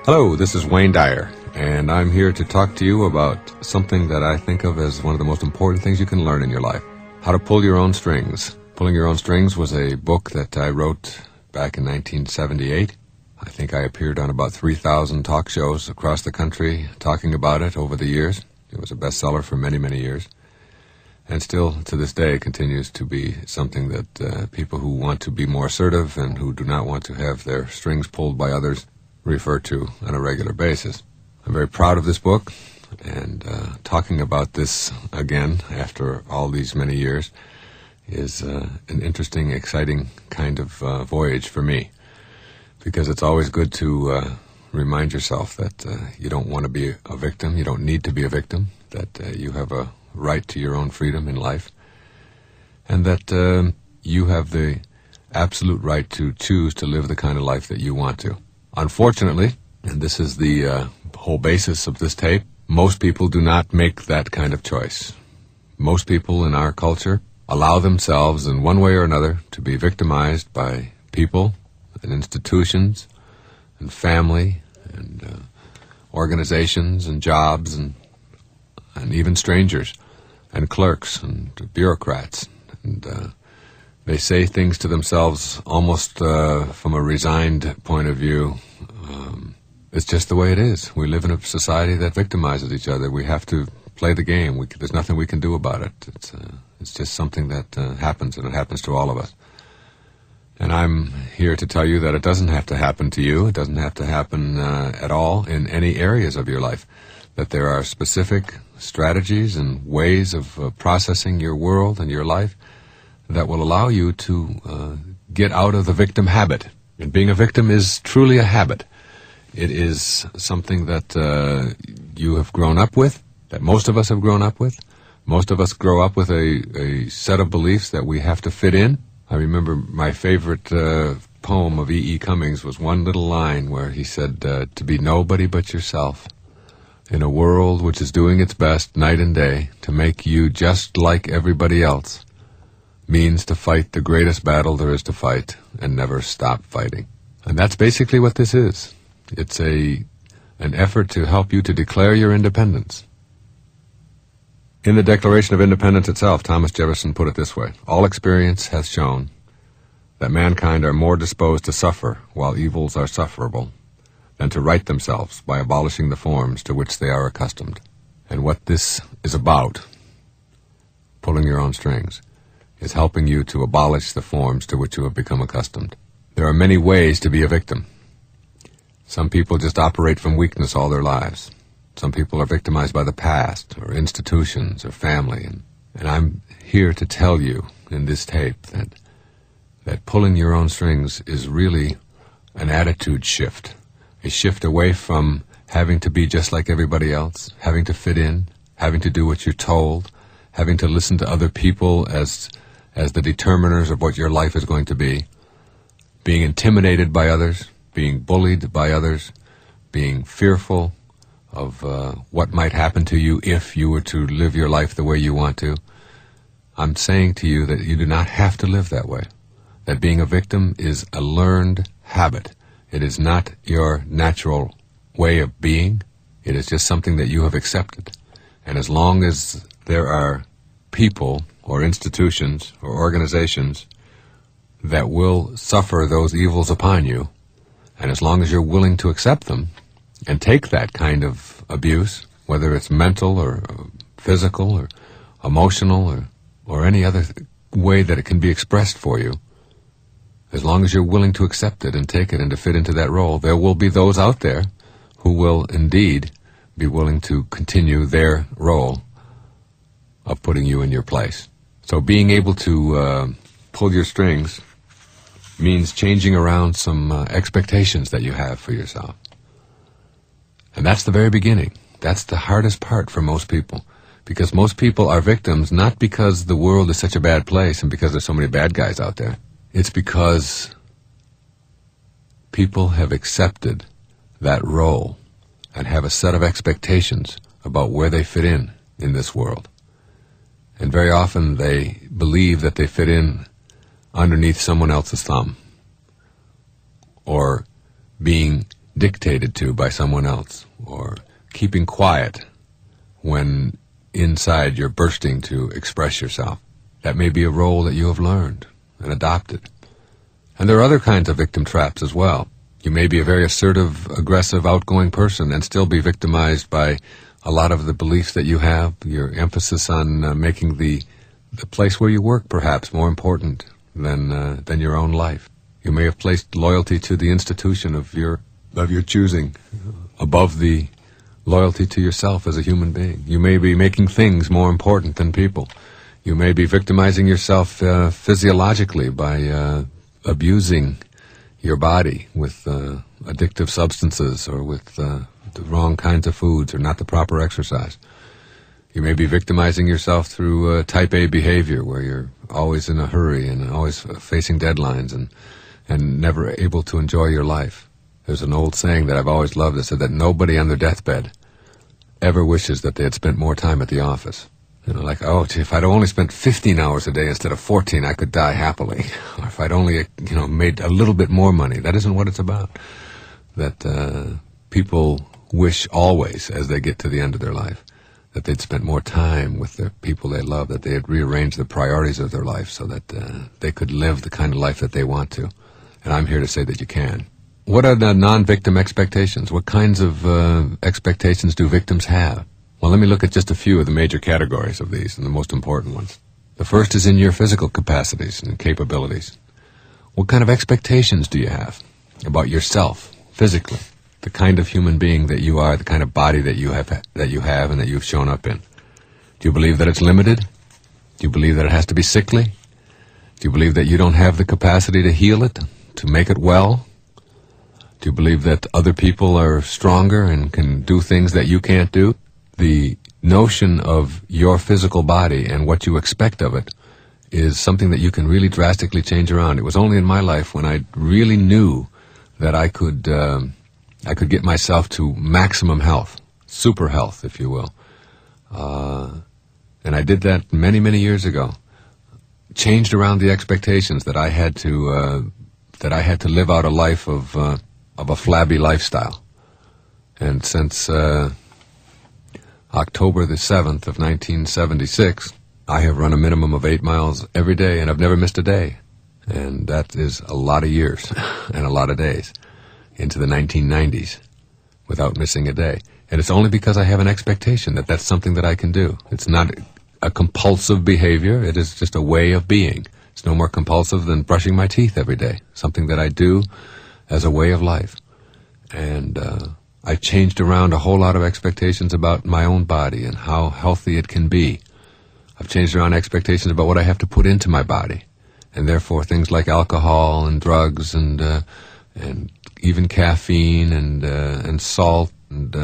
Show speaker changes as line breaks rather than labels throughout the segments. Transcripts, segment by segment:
Hello, this is Wayne Dyer, and I'm here to talk to you about something that I think of as one of the most important things you can learn in your life. How to pull your own strings. Pulling Your Own Strings was a book that I wrote back in 1978. I think I appeared on about 3,000 talk shows across the country talking about it over the years. It was a bestseller for many, many years. And still, to this day, continues to be something that people who want to be more assertive and who do not want to have their strings pulled by others refer to on a regular basis. I'm very proud of this book, and talking about this again after all these many years is an interesting, exciting kind of voyage for me, because it's always good to remind yourself that you don't want to be a victim, you don't need to be a victim, that you have a right to your own freedom in life, and that you have the absolute right to choose to live the kind of life that you want to. Unfortunately, and this is the whole basis of this tape, most people do not make that kind of choice. Most people in our culture allow themselves in one way or another to be victimized by people and institutions and family and organizations and jobs and even strangers and clerks and bureaucrats. And they say things to themselves almost from a resigned point of view. It's just the way it is. We live in a society that victimizes each other. We have to play the game. There's nothing we can do about it. It's just something that happens, and it happens to all of us. And I'm here to tell you that it doesn't have to happen to you. It doesn't have to happen at all in any areas of your life. That there are specific strategies and ways of processing your world and your life that will allow you to get out of the victim habit. And being a victim is truly a habit. It is something that you have grown up with, that most of us have grown up with. Most of us grow up with a set of beliefs that we have to fit in. I remember my favorite poem of E.E. Cummings was one little line where he said, to be nobody but yourself in a world which is doing its best night and day to make you just like everybody else means to fight the greatest battle there is to fight and never stop fighting. And that's basically what this is. It's an effort to help you to declare your independence. In the Declaration of Independence itself, Thomas Jefferson put it this way: all experience hath shown that mankind are more disposed to suffer while evils are sufferable than to right themselves by abolishing the forms to which they are accustomed. And what this is about, pulling your own strings, is helping you to abolish the forms to which you have become accustomed. There are many ways to be a victim. Some people just operate from weakness all their lives. Some people are victimized by the past or institutions or family. And I'm here to tell you in this tape that pulling your own strings is really an attitude shift. A shift away from having to be just like everybody else, having to fit in, having to do what you're told, having to listen to other people as the determiners of what your life is going to be, being intimidated by others, being bullied by others, being fearful of what might happen to you if you were to live your life the way you want to. I'm saying to you that you do not have to live that way, that being a victim is a learned habit. It is not your natural way of being. It is just something that you have accepted. And as long as there are people or institutions or organizations that will suffer those evils upon you, and as long as you're willing to accept them and take that kind of abuse, whether it's mental or physical or emotional or any other way that it can be expressed for you, as long as you're willing to accept it and take it and to fit into that role, there will be those out there who will indeed be willing to continue their role of putting you in your place. So being able to pull your strings means changing around some expectations that you have for yourself. And that's the very beginning. That's the hardest part for most people, because most people are victims not because the world is such a bad place and because there's so many bad guys out there. It's because people have accepted that role and have a set of expectations about where they fit in this world. And very often they believe that they fit in underneath someone else's thumb, or being dictated to by someone else, or keeping quiet when inside you're bursting to express yourself. That may be a role that you have learned and adopted. And there are other kinds of victim traps as well. You may be a very assertive, aggressive, outgoing person and still be victimized by a lot of the beliefs that you have, your emphasis on making the place where you work perhaps more important than your own life. You may have placed loyalty to the institution of your choosing above the loyalty to yourself as a human being. You may be making things more important than people. You may be victimizing yourself physiologically by abusing your body with addictive substances, or with the wrong kinds of foods, or not the proper exercise. You may be victimizing yourself through type A behavior, where you're always in a hurry and always facing deadlines and never able to enjoy your life. There's an old saying that I've always loved that said that nobody on their deathbed ever wishes that they had spent more time at the office. You know, like, oh, gee, if I'd only spent 15 hours a day instead of 14, I could die happily. Or if I'd only, made a little bit more money. That isn't what it's about. That people wish always, as they get to the end of their life, that they'd spent more time with the people they love, that they had rearranged the priorities of their life so that they could live the kind of life that they want to. And I'm here to say that you can. What are the non-victim expectations? What kinds of expectations do victims have? Well, let me look at just a few of the major categories of these, and the most important ones. The first is in your physical capacities and capabilities. What kind of expectations do you have about yourself, physically? The kind of human being that you are, the kind of body that you have and that you've shown up in. Do you believe that it's limited? Do you believe that it has to be sickly? Do you believe that you don't have the capacity to heal it, to make it well? Do you believe that other people are stronger and can do things that you can't do? The notion of your physical body and what you expect of it is something that you can really drastically change around. It was only in my life when I really knew that I could get myself to maximum health, super health, if you will. And I did that many, many years ago. Changed around the expectations that I had to live out a life of a flabby lifestyle. And since October the 7th of 1976, I have run a minimum of 8 miles every day, and I've never missed a day. And that is a lot of years and a lot of days into the 1990s without missing a day. And it's only because I have an expectation that that's something that I can do. It's not a compulsive behavior. It is just a way of being. It's no more compulsive than brushing my teeth every day, something that I do as a way of life. And I changed around a whole lot of expectations about my own body and how healthy it can be. I've changed around expectations about what I have to put into my body, and therefore things like alcohol and drugs and even caffeine and salt and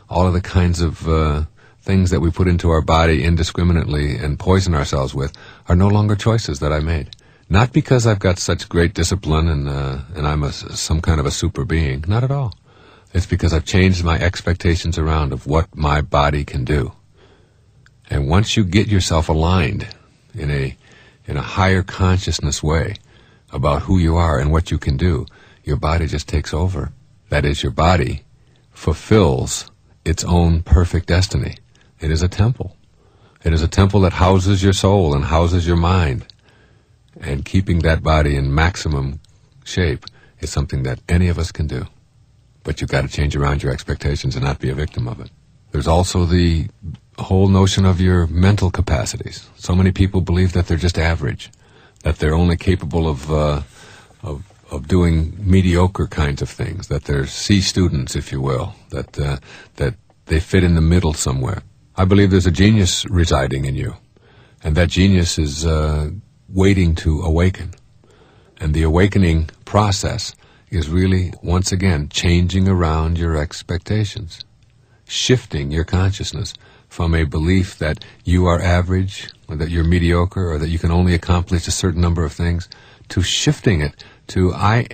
all of the kinds of things that we put into our body indiscriminately and poison ourselves with are no longer choices that I made. Not because I've got such great discipline and I'm some kind of a super being. Not at all. It's because I've changed my expectations around of what my body can do. And once you get yourself aligned in a higher consciousness way about who you are and what you can do, your body just takes over. That is, your body fulfills its own perfect destiny. It is a temple. It is a temple that houses your soul and houses your mind. And keeping that body in maximum shape is something that any of us can do. But you've got to change around your expectations and not be a victim of it. There's also the whole notion of your mental capacities. So many people believe that they're just average, that they're only capable of doing mediocre kinds of things, that they're C students, if you will, that they fit in the middle somewhere. I believe there's a genius residing in you, and that genius is waiting to awaken. And the awakening process is really, once again, changing around your expectations, shifting your consciousness from a belief that you are average, or that you're mediocre, or that you can only accomplish a certain number of things, to shifting it to I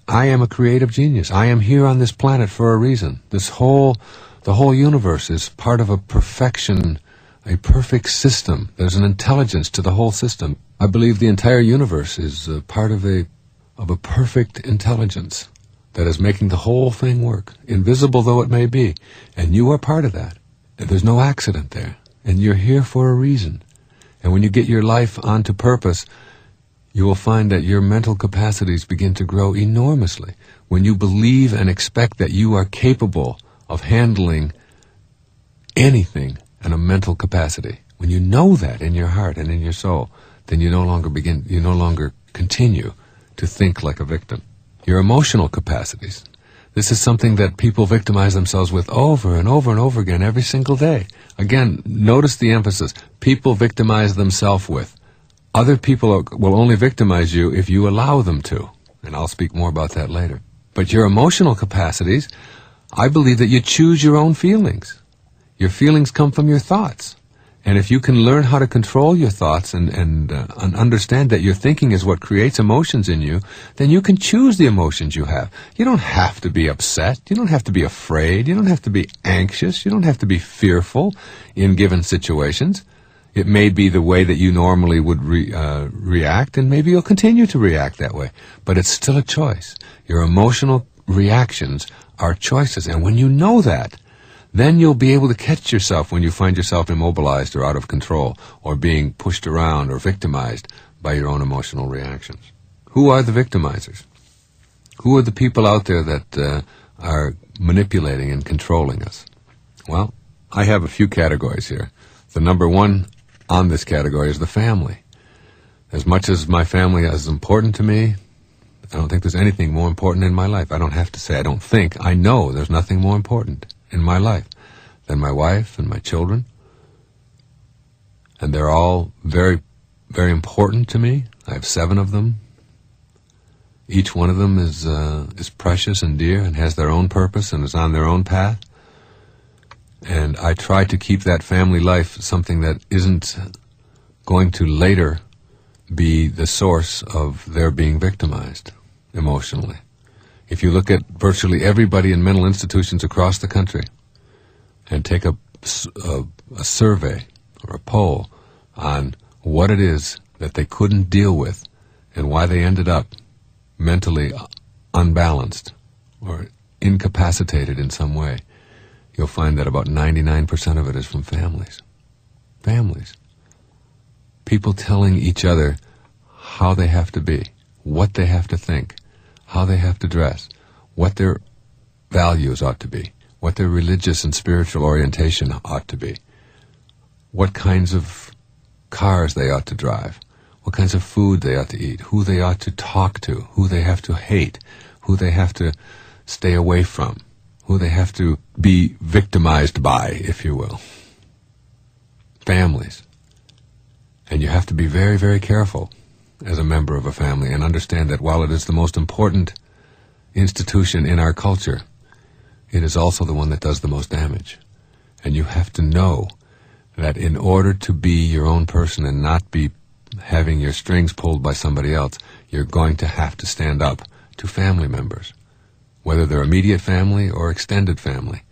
am a creative genius. I am here on this planet for a reason. The whole universe is part of a perfection, a perfect system. There's an intelligence to the whole system. I believe the entire universe is part of a perfect intelligence that is making the whole thing work, invisible though it may be, and you are part of that. And there's no accident there, and you're here for a reason. And when you get your life onto purpose, you will find that your mental capacities begin to grow enormously. When you believe and expect that you are capable of handling anything in a mental capacity, when you know that in your heart and in your soul, then you no longer continue to think like a victim. Your emotional capacities. This is something that people victimize themselves with over and over and over again every single day. Again, notice the emphasis. People victimize themselves with. Other people will only victimize you if you allow them to. And I'll speak more about that later. But your emotional capacities, I believe that you choose your own feelings. Your feelings come from your thoughts. And if you can learn how to control your thoughts and understand that your thinking is what creates emotions in you, then you can choose the emotions you have. You don't have to be upset. You don't have to be afraid. You don't have to be anxious. You don't have to be fearful in given situations. It may be the way that you normally would react, and maybe you'll continue to react that way. But it's still a choice. Your emotional reactions are choices. And when you know that, then you'll be able to catch yourself when you find yourself immobilized or out of control or being pushed around or victimized by your own emotional reactions. Who are the victimizers? Who are the people out there that are manipulating and controlling us? Well, I have a few categories here. The number one on this category is the family. As much as my family is important to me, I don't think there's anything more important in my life. I don't have to say I don't think. I know there's nothing more important in my life than my wife and my children. And they're all very, very important to me. I have 7 of them. Each one of them is precious and dear and has their own purpose and is on their own path. And I try to keep that family life something that isn't going to later be the source of their being victimized emotionally. If you look at virtually everybody in mental institutions across the country and take a survey or a poll on what it is that they couldn't deal with and why they ended up mentally unbalanced or incapacitated in some way, you'll find that about 99% of it is from families. Families. People telling each other how they have to be, what they have to think, how they have to dress, what their values ought to be, what their religious and spiritual orientation ought to be, what kinds of cars they ought to drive, what kinds of food they ought to eat, who they ought to talk to, who they have to hate, who they have to stay away from, who they have to be victimized by, if you will. Families. And you have to be very, very careful as a member of a family and understand that while it is the most important institution in our culture, it is also the one that does the most damage. And you have to know that in order to be your own person and not be having your strings pulled by somebody else, you're going to have to stand up to family members, whether they're immediate family or extended family.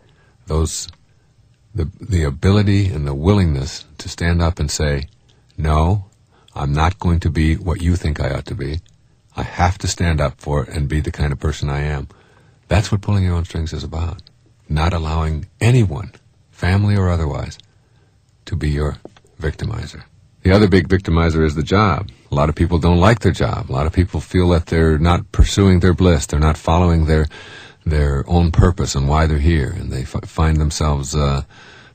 The ability and the willingness to stand up and say, no, I'm not going to be what you think I ought to be. I have to stand up for it and be the kind of person I am. That's what pulling your own strings is about. Not allowing anyone, family or otherwise, to be your victimizer. The other big victimizer is the job. A lot of people don't like their job. A lot of people feel that they're not pursuing their bliss. They're not following their own purpose and why they're here. And they find themselves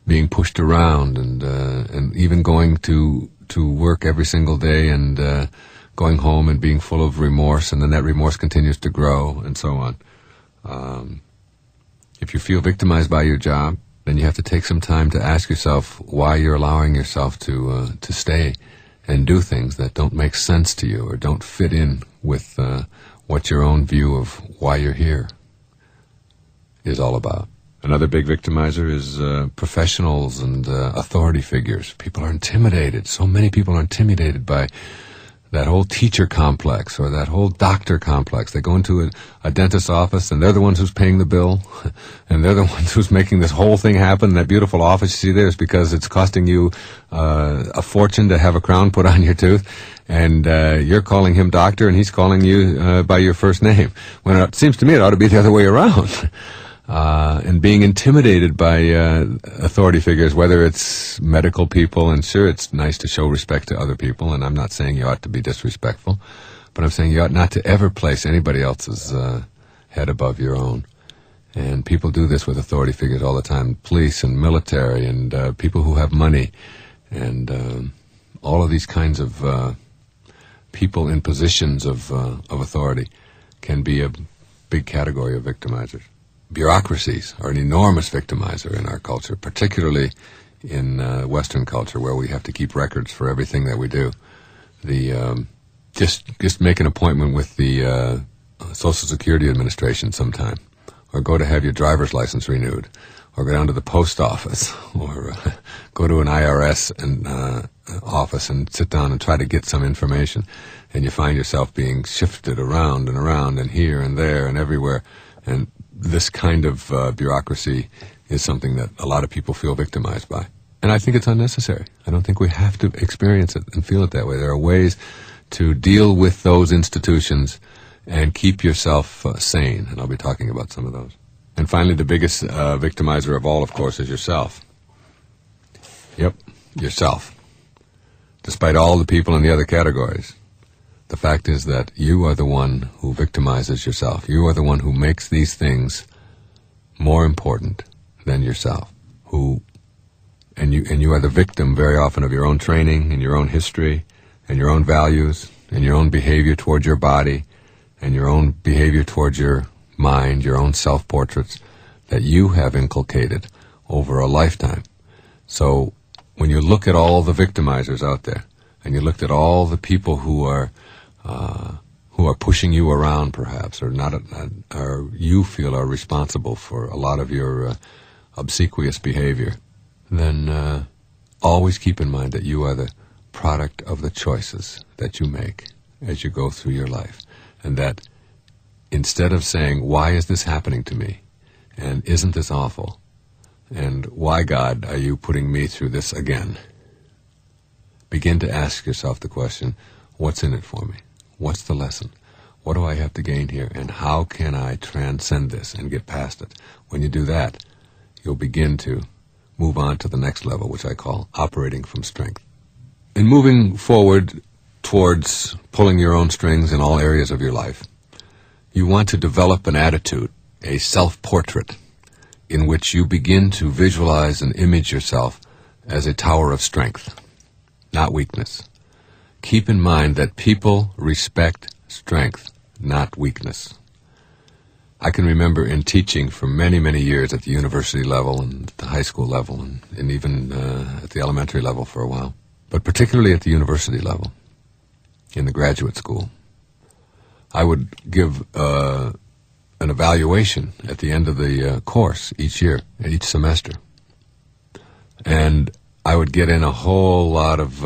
being pushed around and even going to work every single day and going home and being full of remorse, and then that remorse continues to grow and so on. If you feel victimized by your job, then you have to take some time to ask yourself why you're allowing yourself to stay and do things that don't make sense to you or don't fit in with what your own view of why you're here is all about. Another big victimizer is professionals and authority figures. People are intimidated. So many people are intimidated by that whole teacher complex or that whole doctor complex. They go into a dentist's office, and they're the ones who's paying the bill, and they're the ones who's making this whole thing happen. That beautiful office you see there is because it's costing you a fortune to have a crown put on your tooth, and you're calling him doctor, and he's calling you by your first name. When it seems to me it ought to be the other way around. And being intimidated by authority figures, whether it's medical people, and sure, it's nice to show respect to other people, and I'm not saying you ought to be disrespectful, but I'm saying you ought not to ever place anybody else's head above your own. And people do this with authority figures all the time, police and military and people who have money, and all of these kinds of people in positions of authority can be a big category of victimizers. Bureaucracies are an enormous victimizer in our culture, particularly in Western culture, where we have to keep records for everything that we do. Just make an appointment with the Social Security Administration sometime, or go to have your driver's license renewed, or go down to the post office, or go to an IRS office and sit down and try to get some information, and you find yourself being shifted around and here and there and everywhere, and this kind of bureaucracy is something that a lot of people feel victimized by. And I think it's unnecessary. I don't think we have to experience it and feel it that way. There are ways to deal with those institutions and keep yourself sane, and I'll be talking about some of those. And finally, the biggest victimizer of all, of course, is yourself. Yep, yourself. Despite all the people in the other categories, the fact is that you are the one who victimizes yourself. You are the one who makes these things more important than yourself. And you are the victim very often of your own training and your own history and your own values and your own behavior toward your body and your own behavior toward your mind, your own self-portraits that you have inculcated over a lifetime. So when you look at all the victimizers out there, and you looked at all the people who are pushing you around, perhaps, or you feel are responsible for a lot of your obsequious behavior, then always keep in mind that you are the product of the choices that you make as you go through your life, and that instead of saying, "Why is this happening to me?" and "Isn't this awful?" and "Why, God, are you putting me through this again?" begin to ask yourself the question, what's in it for me? What's the lesson? What do I have to gain here? And how can I transcend this and get past it? When you do that, you'll begin to move on to the next level, which I call operating from strength. In moving forward towards pulling your own strings in all areas of your life, you want to develop an attitude, a self-portrait, in which you begin to visualize and image yourself as a tower of strength, not weakness. Keep in mind that people respect strength, not weakness. I can remember in teaching for many, many years at the university level and the high school level and even at the elementary level for a while, but particularly at the university level, in the graduate school, I would give an evaluation at the end of the course each year, each semester. And I would get in a whole lot of,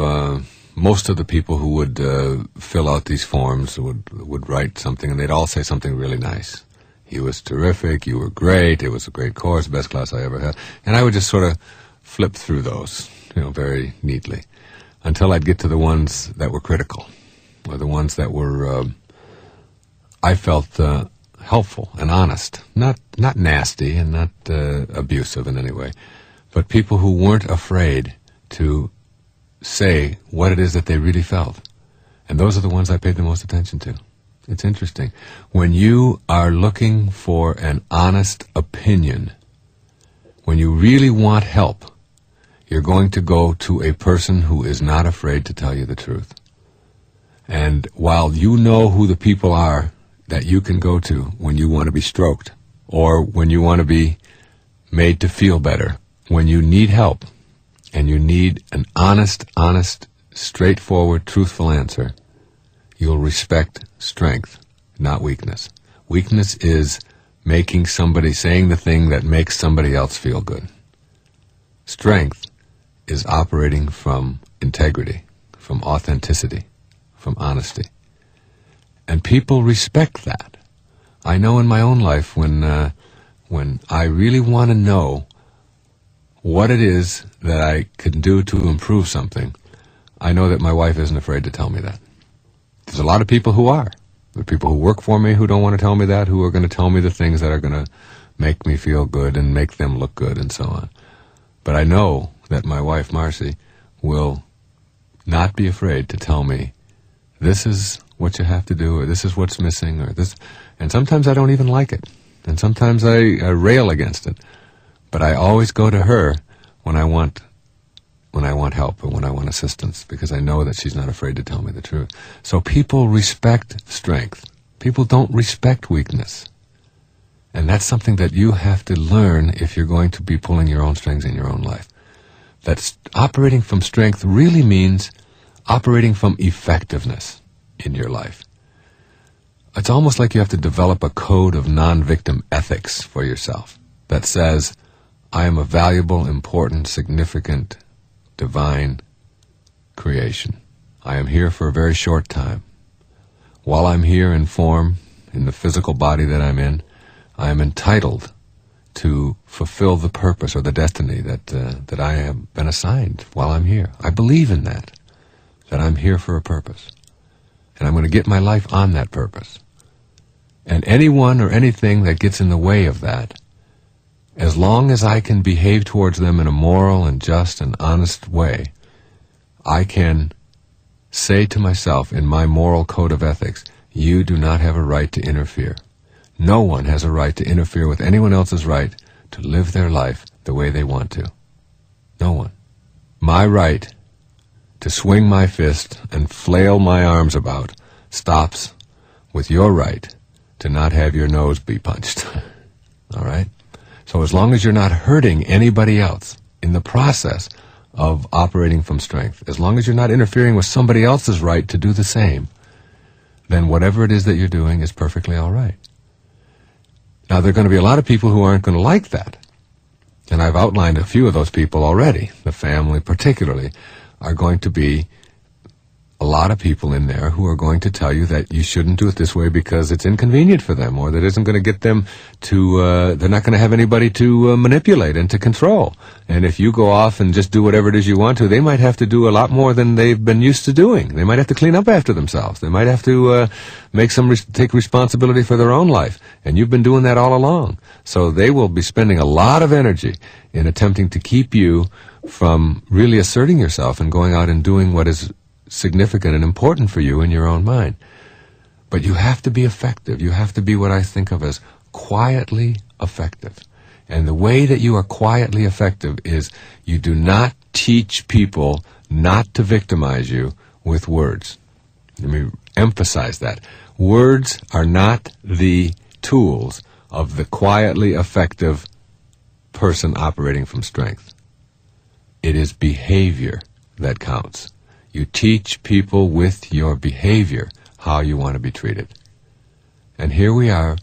most of the people who would fill out these forms would write something, and they'd all say something really nice. "You was terrific, you were great, it was a great course, best class I ever had." And I would just sort of flip through those, very neatly, until I'd get to the ones that were critical, or the ones that were, I felt, helpful and honest, not nasty and not abusive in any way, but people who weren't afraid to say what it is that they really felt. And those are the ones I paid the most attention to. It's interesting. When you are looking for an honest opinion, when you really want help, you're going to go to a person who is not afraid to tell you the truth. And while you know who the people are that you can go to when you want to be stroked, or when you want to be made to feel better, when you need help, and you need an honest, straightforward, truthful answer, you'll respect strength, not weakness. Weakness is saying the thing that makes somebody else feel good. Strength is operating from integrity, from authenticity, from honesty. And people respect that. I know in my own life when I really want to know what it is that I can do to improve something, I know that my wife isn't afraid to tell me that. There's a lot of people who are. There are people who work for me who don't want to tell me that, who are going to tell me the things that are going to make me feel good and make them look good and so on. But I know that my wife, Marcy, will not be afraid to tell me, this is what you have to do, or this is what's missing, or this. And sometimes I don't even like it. And sometimes I rail against it. But I always go to her when I want help or when I want assistance, because I know that she's not afraid to tell me the truth. So people respect strength. People don't respect weakness. And that's something that you have to learn if you're going to be pulling your own strings in your own life. That operating from strength really means operating from effectiveness in your life. It's almost like you have to develop a code of non-victim ethics for yourself that says, I am a valuable, important, significant, divine creation. I am here for a very short time. While I'm here in form, in the physical body that I'm in, I am entitled to fulfill the purpose or the destiny that I have been assigned while I'm here. I believe in that I'm here for a purpose. And I'm going to get my life on that purpose. And anyone or anything that gets in the way of that, as long as I can behave towards them in a moral and just and honest way, I can say to myself in my moral code of ethics, you do not have a right to interfere. No one has a right to interfere with anyone else's right to live their life the way they want to. No one. My right to swing my fist and flail my arms about stops with your right to not have your nose be punched. All right? So as long as you're not hurting anybody else in the process of operating from strength, as long as you're not interfering with somebody else's right to do the same, then whatever it is that you're doing is perfectly all right. Now, there are going to be a lot of people who aren't going to like that. And I've outlined a few of those people already. The family, particularly, are going to be a lot of people in there who are going to tell you that you shouldn't do it this way because it's inconvenient for them, or that isn't going to get them to, they're not going to have anybody to manipulate and to control. And if you go off and just do whatever it is you want to, they might have to do a lot more than they've been used to doing. They might have to clean up after themselves. They might have to take responsibility for their own life. And you've been doing that all along. So they will be spending a lot of energy in attempting to keep you from really asserting yourself and going out and doing what is significant and important for you in your own mind. But you have to be effective. You have to be what I think of as quietly effective. And the way that you are quietly effective is you do not teach people not to victimize you with words. Let me emphasize that. Words are not the tools of the quietly effective person operating from strength. It is behavior that counts. You teach people with your behavior how you want to be treated. And here we are,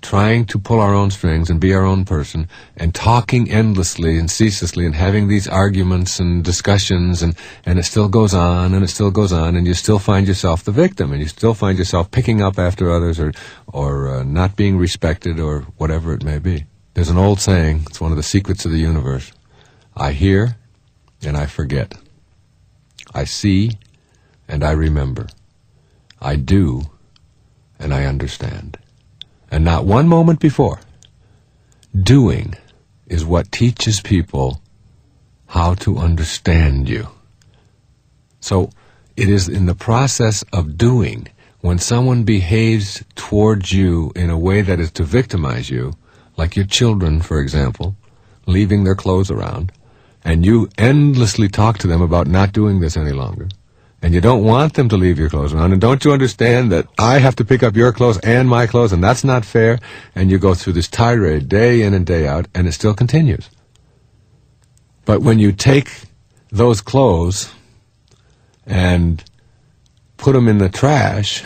trying to pull our own strings and be our own person, and talking endlessly and ceaselessly and having these arguments and discussions, and it still goes on and it still goes on, and you still find yourself the victim, and you still find yourself picking up after others or not being respected or whatever it may be. There's an old saying, it's one of the secrets of the universe. I hear and I forget. I see and I remember. I do and I understand. And not one moment before. Doing is what teaches people how to understand you. So it is in the process of doing, when someone behaves towards you in a way that is to victimize you, like your children, for example, leaving their clothes around, and you endlessly talk to them about not doing this any longer, and you don't want them to leave your clothes around, and don't you understand that I have to pick up your clothes and my clothes, and that's not fair, and you go through this tirade day in and day out, and it still continues. But when you take those clothes and put them in the trash,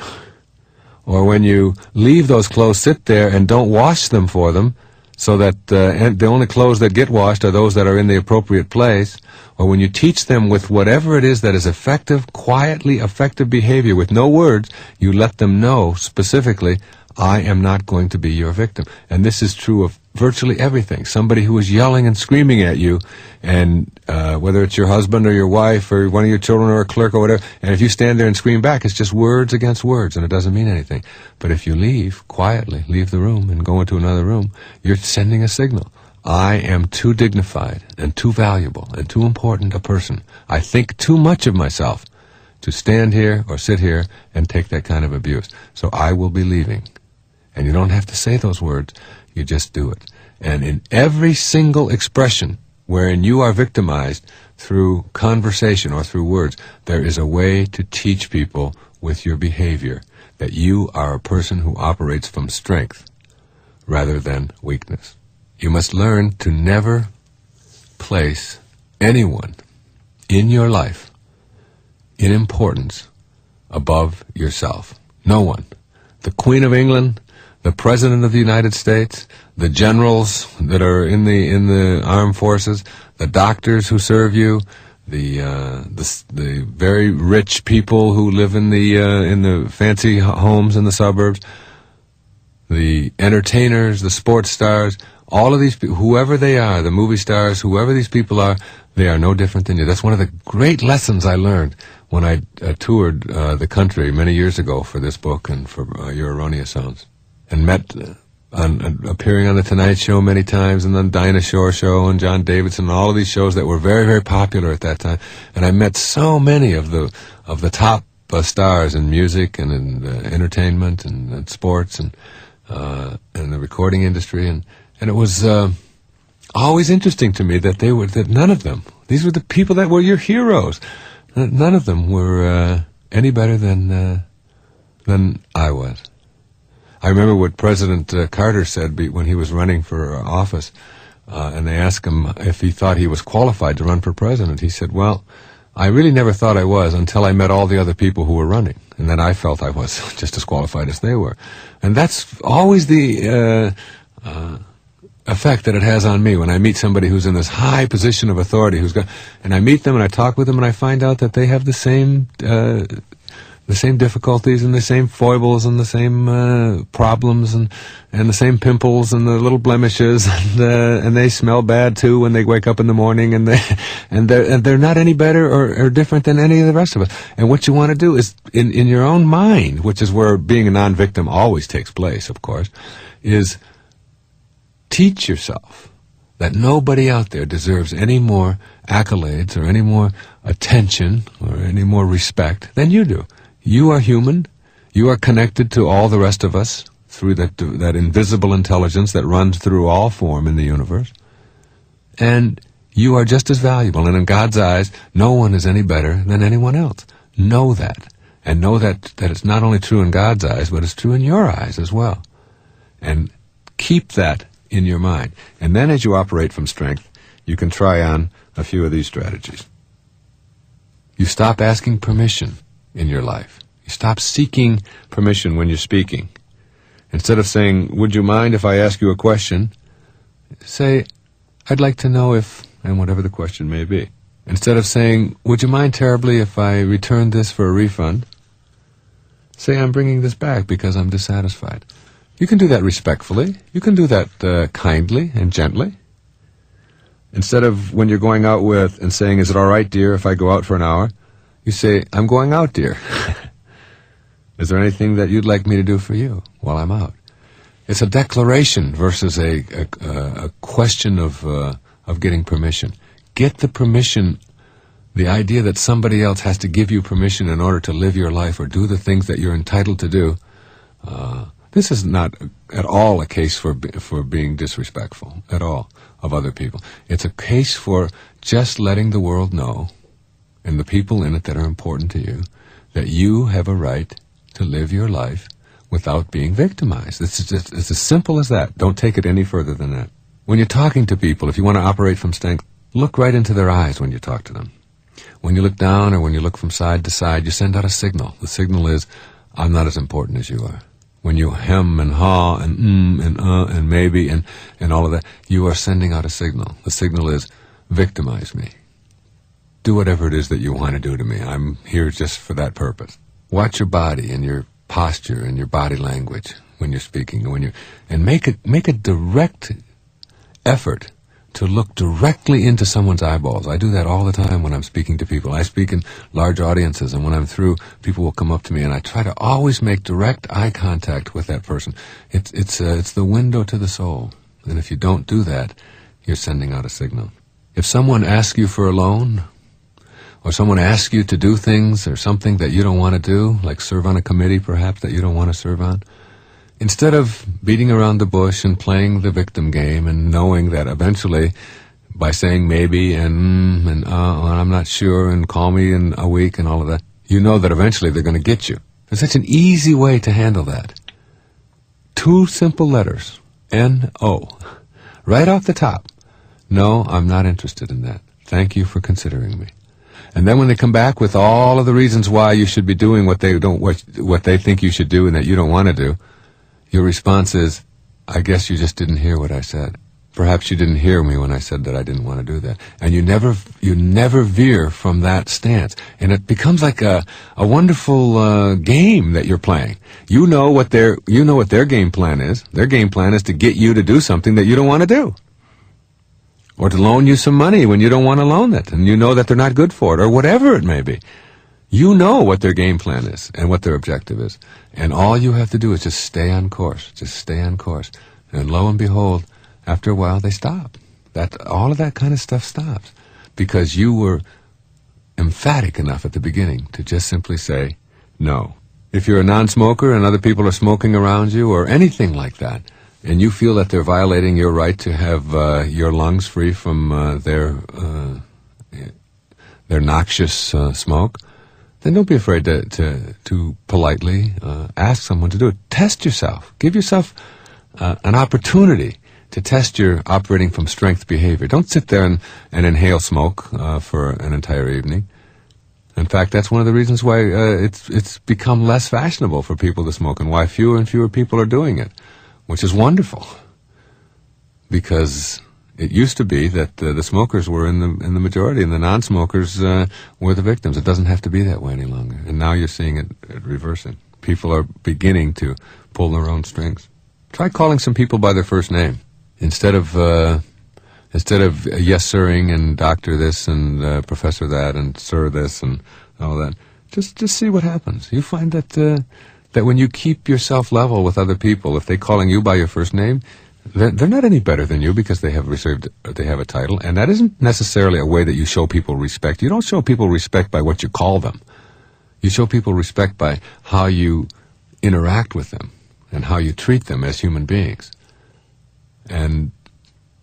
or when you leave those clothes sit there and don't wash them for them, so that and the only clothes that get washed are those that are in the appropriate place. Or when you teach them with whatever it is that is effective, quietly effective behavior with no words, you let them know specifically, I am not going to be your victim. And this is true of virtually everything. Somebody who is yelling and screaming at you, and whether it's your husband or your wife or one of your children or a clerk or whatever, and if you stand there and scream back, it's just words against words, and it doesn't mean anything. But if you leave quietly, leave the room and go into another room, you're sending a signal. I am too dignified and too valuable and too important a person. I think too much of myself to stand here or sit here and take that kind of abuse. So I will be leaving. And you don't have to say those words. You just do it. And in every single expression wherein you are victimized through conversation or through words, there is a way to teach people with your behavior that you are a person who operates from strength rather than weakness. You must learn to never place anyone in your life in importance above yourself. No one. The Queen of England, the President of the United States, the generals that are in the armed forces, the doctors who serve you, the very rich people who live in the fancy homes in the suburbs, the entertainers, the sports stars, all of these people, whoever they are, the movie stars, whoever these people are, they are no different than you. That's one of the great lessons I learned when I toured the country many years ago for this book and for Your Erroneous Sounds, and met appearing on The Tonight Show many times, and then Dinah Shore Show and John Davidson, and all of these shows that were very, very popular at that time. And I met so many of the top stars in music and in entertainment and sports and the recording industry, and it was always interesting to me that none of them, these were the people that were your heroes, none of them were any better than I was. I remember what President Carter said when he was running for office, and they asked him if he thought he was qualified to run for president. He said, well, I really never thought I was until I met all the other people who were running, and then I felt I was just as qualified as they were. And that's always the effect that it has on me when I meet somebody who's in this high position of authority, and I meet them and I talk with them and I find out that they have the same difficulties and the same foibles and the same problems and the same pimples and the little blemishes, and they smell bad too when they wake up in the morning, and they're not any better or different than any of the rest of us. And what you want to do is in your own mind, which is where being a non-victim always takes place, of course, is teach yourself that nobody out there deserves any more accolades or any more attention or any more respect than you do. You are human. You are connected to all the rest of us through that invisible intelligence that runs through all form in the universe. And you are just as valuable. And in God's eyes, no one is any better than anyone else. Know that. And know that it's not only true in God's eyes, but it's true in your eyes as well. And keep that in your mind. And then as you operate from strength, you can try on a few of these strategies. You stop asking permission in your life. You stop seeking permission when you're speaking. Instead of saying, would you mind if I ask you a question, say, I'd like to know if, and whatever the question may be. Instead of saying, would you mind terribly if I return this for a refund, say, I'm bringing this back because I'm dissatisfied. You can do that respectfully. You can do that kindly and gently. Instead of when you're going out with and saying, is it all right, dear, if I go out for an hour, you say, I'm going out, dear. Is there anything that you'd like me to do for you while I'm out? It's a declaration versus a question of getting permission. Get the permission, the idea that somebody else has to give you permission in order to live your life or do the things that you're entitled to do. This is not at all a case for being disrespectful at all of other people. It's a case for just letting the world know, and the people in it that are important to you, that you have a right to live your life without being victimized. It's as simple as that. Don't take it any further than that. When you're talking to people, if you want to operate from strength, look right into their eyes when you talk to them. When you look down or when you look from side to side, you send out a signal. The signal is, I'm not as important as you are. when you hem and haw and and maybe and all of that, you are sending out a signal. The signal is, victimize me. Do whatever it is that you want to do to me. I'm here just for that purpose. Watch your body and your posture and your body language when you're speaking, and make a direct effort to look directly into someone's eyeballs. I do that all the time when I'm speaking to people. I speak in large audiences, and when I'm through, people will come up to me, and I try to always make direct eye contact with that person. It's the window to the soul, and if you don't do that, you're sending out a signal. If someone asks you for a loan, or someone asks you to do things or something that you don't want to do, like serve on a committee perhaps that you don't want to serve on, instead of beating around the bush and playing the victim game and knowing that eventually, by saying maybe and I'm not sure and call me in a week and all of that, you know that eventually they're going to get you. There's such an easy way to handle that. 2 simple letters, N-O, right off the top. No, I'm not interested in that. Thank you for considering me. And then when they come back with all of the reasons why you should be doing what they think you should do and that you don't want to do, your response is, I guess you just didn't hear what I said. Perhaps you didn't hear me when I said that I didn't want to do that. And you never veer from that stance. And it becomes like a wonderful game that you're playing. You know what their game plan is. Their game plan is to get you to do something that you don't want to do. Or to loan you some money when you don't want to loan it, and you know that they're not good for it, or whatever it may be. You know what their game plan is and what their objective is. And all you have to do is just stay on course. Just stay on course. And lo and behold, after a while, they stop. All of that kind of stuff stops. Because you were emphatic enough at the beginning to just simply say, no. If you're a non-smoker and other people are smoking around you or anything like that, and you feel that they're violating your right to have your lungs free from their noxious smoke, then don't be afraid to politely ask someone to do it. Test yourself. Give yourself an opportunity to test your operating from strength behavior. Don't sit there and inhale smoke for an entire evening. In fact, that's one of the reasons why it's become less fashionable for people to smoke, and why fewer and fewer people are doing it, which is wonderful. Because it used to be that the smokers were in the majority, and the non-smokers were the victims. It doesn't have to be that way any longer. And now you're seeing it reversing. People are beginning to pull their own strings. Try calling some people by their first name instead of yes sirring and doctor this and professor that and sir this and all that. Just see what happens. You find that when you keep yourself level with other people, if they're calling you by your first name, they're not any better than you because they have a title, and that isn't necessarily a way that you show people respect. You don't show people respect by what you call them. You show people respect by how you interact with them and how you treat them as human beings. And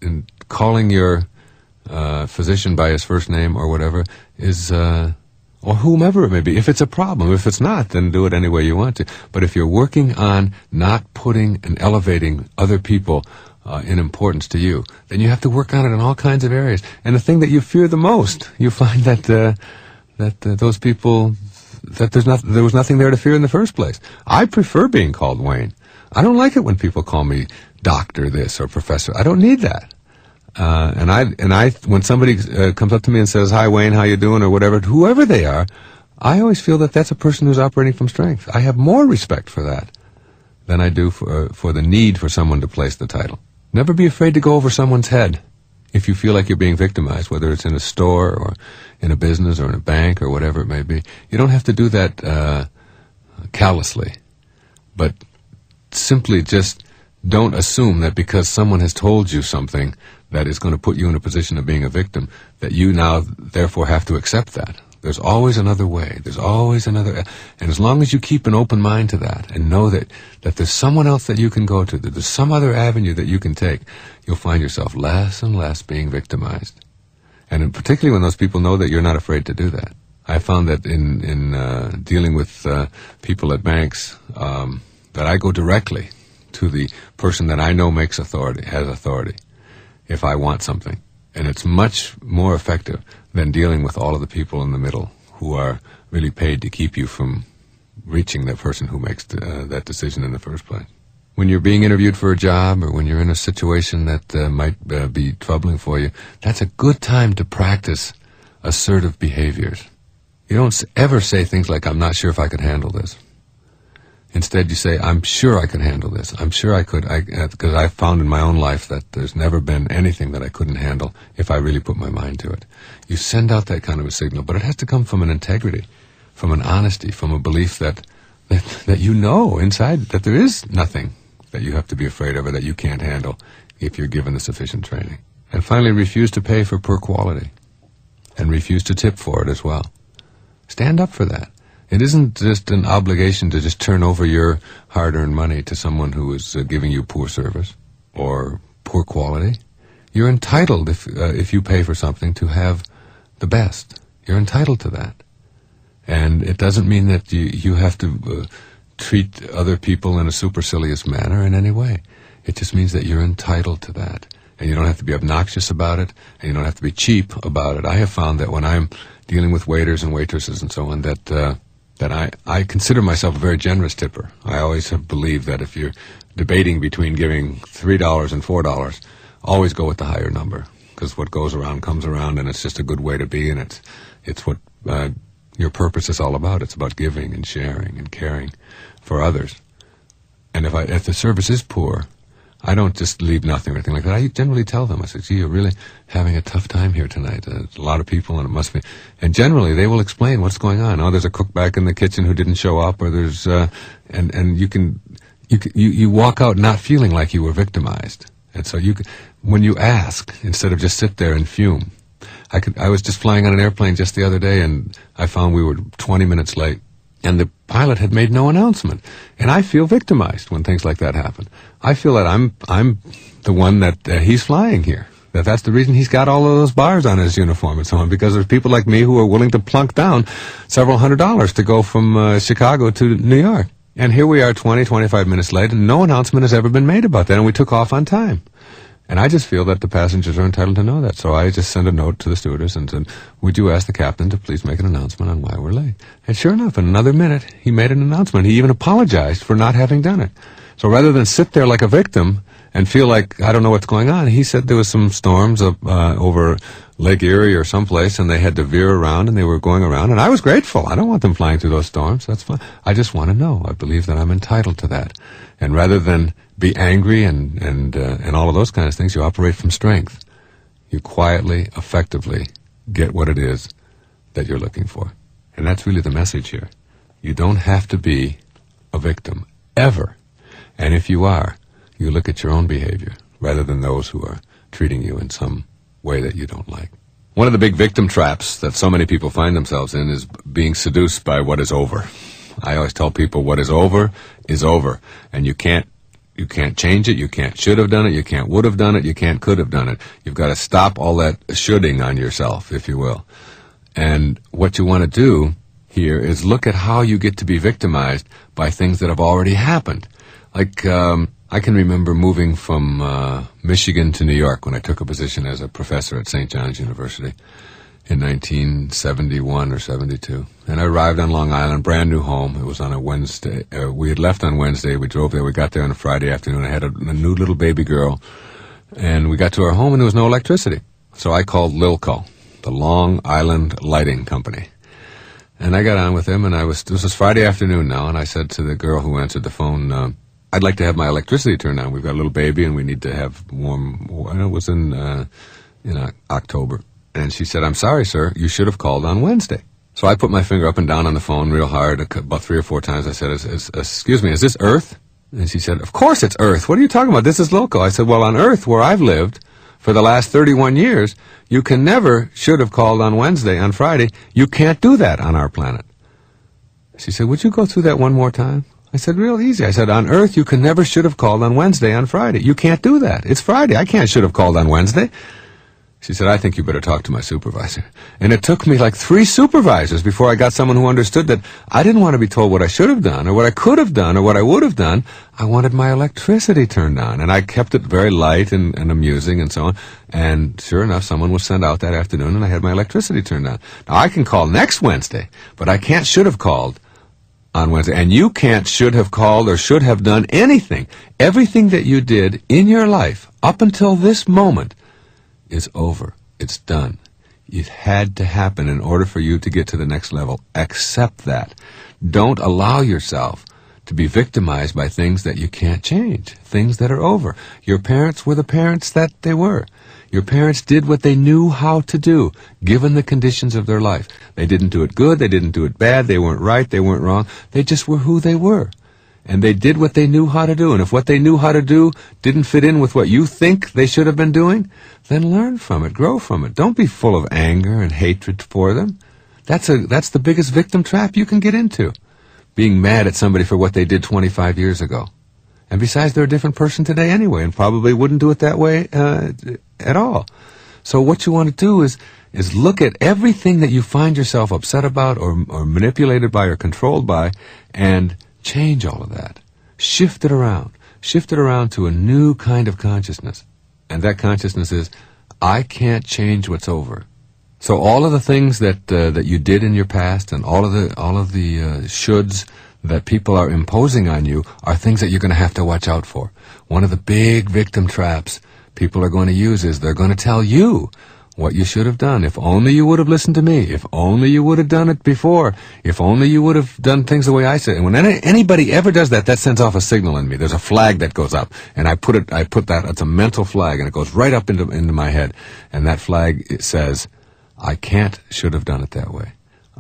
in calling your physician by his first name or whatever is, or whomever it may be, if it's a problem. If it's not, then do it any way you want to. But if you're working on not putting and elevating other people in importance to you, then you have to work on it in all kinds of areas. And the thing that you fear the most, you find that those people, that there was nothing there to fear in the first place. I prefer being called Wayne. I don't like it when people call me doctor this or professor. I don't need that. And I, when somebody comes up to me and says, "Hi, Wayne, how you doing?" or whatever, whoever they are, I always feel that that's a person who's operating from strength. I have more respect for that than I do for the need for someone to place the title. Never be afraid to go over someone's head if you feel like you're being victimized, whether it's in a store or in a business or in a bank or whatever it may be. You don't have to do that callously, but simply just don't assume that because someone has told you something that is going to put you in a position of being a victim, that you now therefore have to accept that. There's always another way. There's always another. And as long as you keep an open mind to that and know that there's someone else that you can go to, that there's some other avenue that you can take, you'll find yourself less and less being victimized. And particularly when those people know that you're not afraid to do that. I found that in dealing with people at banks, that I go directly to the person that I know has authority, if I want something. And it's much more effective than dealing with all of the people in the middle who are really paid to keep you from reaching the person who makes that decision in the first place. When you're being interviewed for a job, or when you're in a situation that might be troubling for you, that's a good time to practice assertive behaviors. You don't ever say things like, I'm not sure if I could handle this. Instead, you say, I'm sure I could handle this. I'm sure I could, because I've found in my own life that there's never been anything that I couldn't handle if I really put my mind to it. You send out that kind of a signal, but it has to come from an integrity, from an honesty, from a belief that you know inside that there is nothing that you have to be afraid of or that you can't handle if you're given the sufficient training. And finally, refuse to pay for poor quality, and refuse to tip for it as well. Stand up for that. It isn't just an obligation to just turn over your hard-earned money to someone who is giving you poor service or poor quality. You're entitled, if you pay for something, to have the best. You're entitled to that. And it doesn't mean that you have to treat other people in a supercilious manner in any way. It just means that you're entitled to that. And you don't have to be obnoxious about it, and you don't have to be cheap about it. I have found that when I'm dealing with waiters and waitresses and so on, that I consider myself a very generous tipper. I always have believed that if you're debating between giving $3 and $4, always go with the higher number, because what goes around comes around, and it's just a good way to be, and it's what your purpose is all about. It's about giving and sharing and caring for others. And if the service is poor, I don't just leave nothing or anything like that. I generally tell them, I say, gee, you're really having a tough time here tonight. There's a lot of people, and it must be. And generally, they will explain what's going on. Oh, there's a cook back in the kitchen who didn't show up, or there's, and you walk out not feeling like you were victimized. And so when you ask, instead of just sit there and fume. I was just flying on an airplane just the other day, and I found we were 20 minutes late. And the pilot had made no announcement. And I feel victimized when things like that happen. I feel that I'm the one that he's flying here. That's the reason he's got all of those bars on his uniform and so on, because there's people like me who are willing to plunk down several $100s to go from Chicago to New York. And here we are 25 minutes late, and no announcement has ever been made about that, and we took off on time. And I just feel that the passengers are entitled to know that. So I just sent a note to the stewardess and said, would you ask the captain to please make an announcement on why we're late? And sure enough, in another minute, he made an announcement. He even apologized for not having done it. So rather than sit there like a victim and feel like I don't know what's going on, he said there was some storms over Lake Erie or someplace, and they had to veer around, and they were going around. And I was grateful. I don't want them flying through those storms. That's fine. I just want to know. I believe that I'm entitled to that. And rather than be angry and all of those kind of things, you operate from strength. You quietly, effectively get what it is that you're looking for. And that's really the message here. You don't have to be a victim, ever. And if you are, you look at your own behavior rather than those who are treating you in some way that you don't like. One of the big victim traps that so many people find themselves in is being seduced by what is over. I always tell people what is over, and you can't change it, you can't should have done it, you can't would have done it, you can't could have done it. You've got to stop all that shoulding on yourself, if you will. And what you want to do here is look at how you get to be victimized by things that have already happened. Like, I can remember moving from Michigan to New York when I took a position as a professor at St. John's University in 1971 or 72. And I arrived on Long Island, brand new home. It was on a Wednesday. We had left on Wednesday. We drove there. We got there on a Friday afternoon. I had a new little baby girl. And we got to our home, and there was no electricity. So I called Lilco, the Long Island Lighting Company. And I got on with them, and this was Friday afternoon now, and I said to the girl who answered the phone, I'd like to have my electricity turned on. We've got a little baby, and we need to have warm. It was in October. And she said, I'm sorry, sir, you should have called on Wednesday. So I put my finger up and down on the phone real hard, about 3 or 4 times. I said, excuse me, is this Earth? And she said, of course it's Earth. What are you talking about? This is local. I said, well, on Earth, where I've lived for the last 31 years, you can never should have called on Wednesday, on Friday. You can't do that on our planet. She said, would you go through that one more time? I said, real easy. I said, on Earth, you can never should have called on Wednesday, on Friday. You can't do that. It's Friday. I can't should have called on Wednesday. She said, I think you better talk to my supervisor. And it took me like 3 supervisors before I got someone who understood that I didn't want to be told what I should have done or what I could have done or what I would have done. I wanted my electricity turned on. And I kept it very light and amusing and so on. And sure enough, someone was sent out that afternoon, and I had my electricity turned on. Now, I can call next Wednesday, but I can't should have called on Wednesday. And you can't should have called or should have done anything. Everything that you did in your life up until this moment is over. It's done. It had to happen in order for you to get to the next level. Accept that. Don't allow yourself to be victimized by things that you can't change, things that are over. Your parents were the parents that they were. Your parents did what they knew how to do, given the conditions of their life. They didn't do it good, they didn't do it bad, they weren't right, they weren't wrong. They just were who they were. And they did what they knew how to do. And if what they knew how to do didn't fit in with what you think they should have been doing, then learn from it, grow from it. Don't be full of anger and hatred for them. That's the biggest victim trap you can get into, being mad at somebody for what they did 25 years ago. And besides, they're a different person today anyway, and probably wouldn't do it that way at all. So what you want to do is look at everything that you find yourself upset about or manipulated by or controlled by, and change all of that. Shift it around. Shift it around to a new kind of consciousness. And that consciousness is, I can't change what's over. So all of the things that you did in your past, and all of the shoulds that people are imposing on you, are things that you're going to have to watch out for. One of the big victim traps people are going to use is they're going to tell you what you should have done. If only you would have listened to me. If only you would have done it before. If only you would have done things the way I said. And when anybody ever does that, that sends off a signal in me. There's a flag that goes up, and I put that. It's a mental flag, and it goes right up into my head. And that flag, it says, I can't should have done it that way.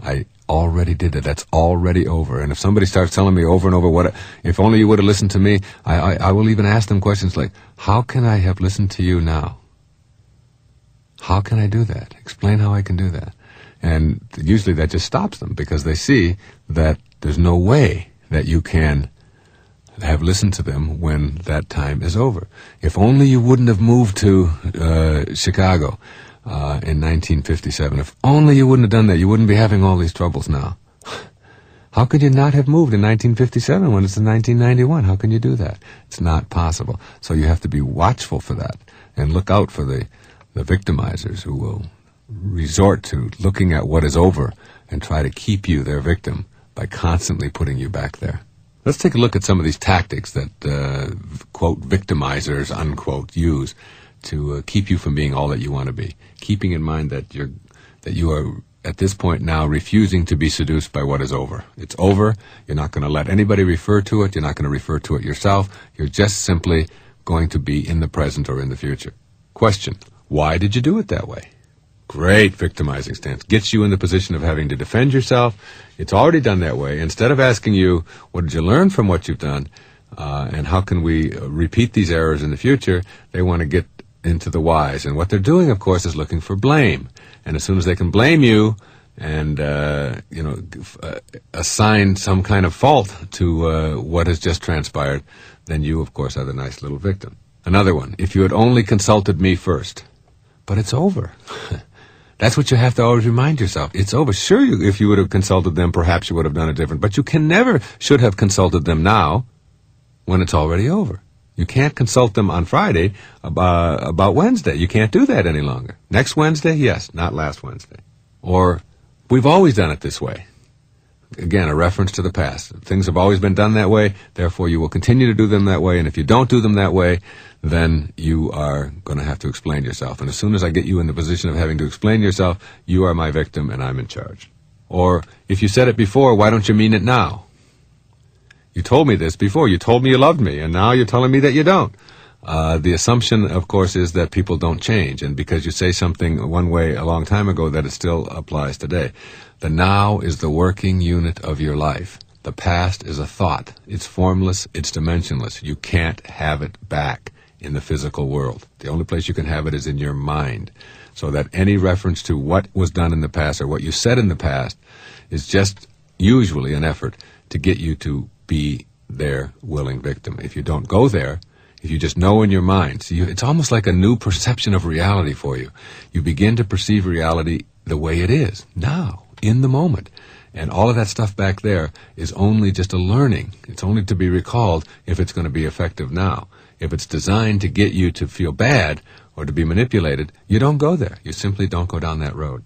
I already did it. That's already over. And if somebody starts telling me over and over if only you would have listened to me, I will even ask them questions like, how can I have listened to you now? How can I do that? Explain how I can do that. And usually that just stops them, because they see that there's no way that you can have listened to them when that time is over. If only you wouldn't have moved to Chicago in 1957. If only you wouldn't have done that, you wouldn't be having all these troubles now. How could you not have moved in 1957 when it's in 1991? How can you do that? It's not possible. So you have to be watchful for that, and look out for the victimizers who will resort to looking at what is over and try to keep you their victim by constantly putting you back there. Let's take a look at some of these tactics that, quote, victimizers, unquote, use to keep you from being all that you want to be, keeping in mind that you are at this point now refusing to be seduced by what is over. It's over. You're not going to let anybody refer to it. You're not going to refer to it yourself. You're just simply going to be in the present or in the future. Question: why did you do it that way? Great victimizing stance. Gets you in the position of having to defend yourself. It's already done that way. Instead of asking you, what did you learn from what you've done, and how can we repeat these errors in the future, they want to get into the whys. And what they're doing, of course, is looking for blame. And as soon as they can blame you and assign some kind of fault to what has just transpired, then you, of course, are the nice little victim. Another one: if you had only consulted me first. But it's over. That's what you have to always remind yourself. It's over. Sure, if you would have consulted them, perhaps you would have done it different. But you can never should have consulted them now when it's already over. You can't consult them on Friday about Wednesday. You can't do that any longer. Next Wednesday? Yes, not last Wednesday. Or, we've always done it this way. Again, a reference to the past. Things have always been done that way, therefore you will continue to do them that way, and if you don't do them that way, then you are going to have to explain yourself. And as soon as I get you in the position of having to explain yourself, you are my victim and I'm in charge. Or, if you said it before, why don't you mean it now? You told me this before. You told me you loved me, and now you're telling me that you don't. The assumption, of course, is that people don't change, and because you say something one way a long time ago, that it still applies today. The now is the working unit of your life. The past is a thought. It's formless, it's dimensionless. You can't have it back in the physical world. The only place you can have it is in your mind. So that any reference to what was done in the past or what you said in the past is just usually an effort to get you to be their willing victim. If you don't go there, if you just know in your mind, see, it's almost like a new perception of reality for you. You begin to perceive reality the way it is, now, in the moment. And all of that stuff back there is only just a learning. It's only to be recalled if it's going to be effective now. If it's designed to get you to feel bad or to be manipulated, you don't go there. You simply don't go down that road.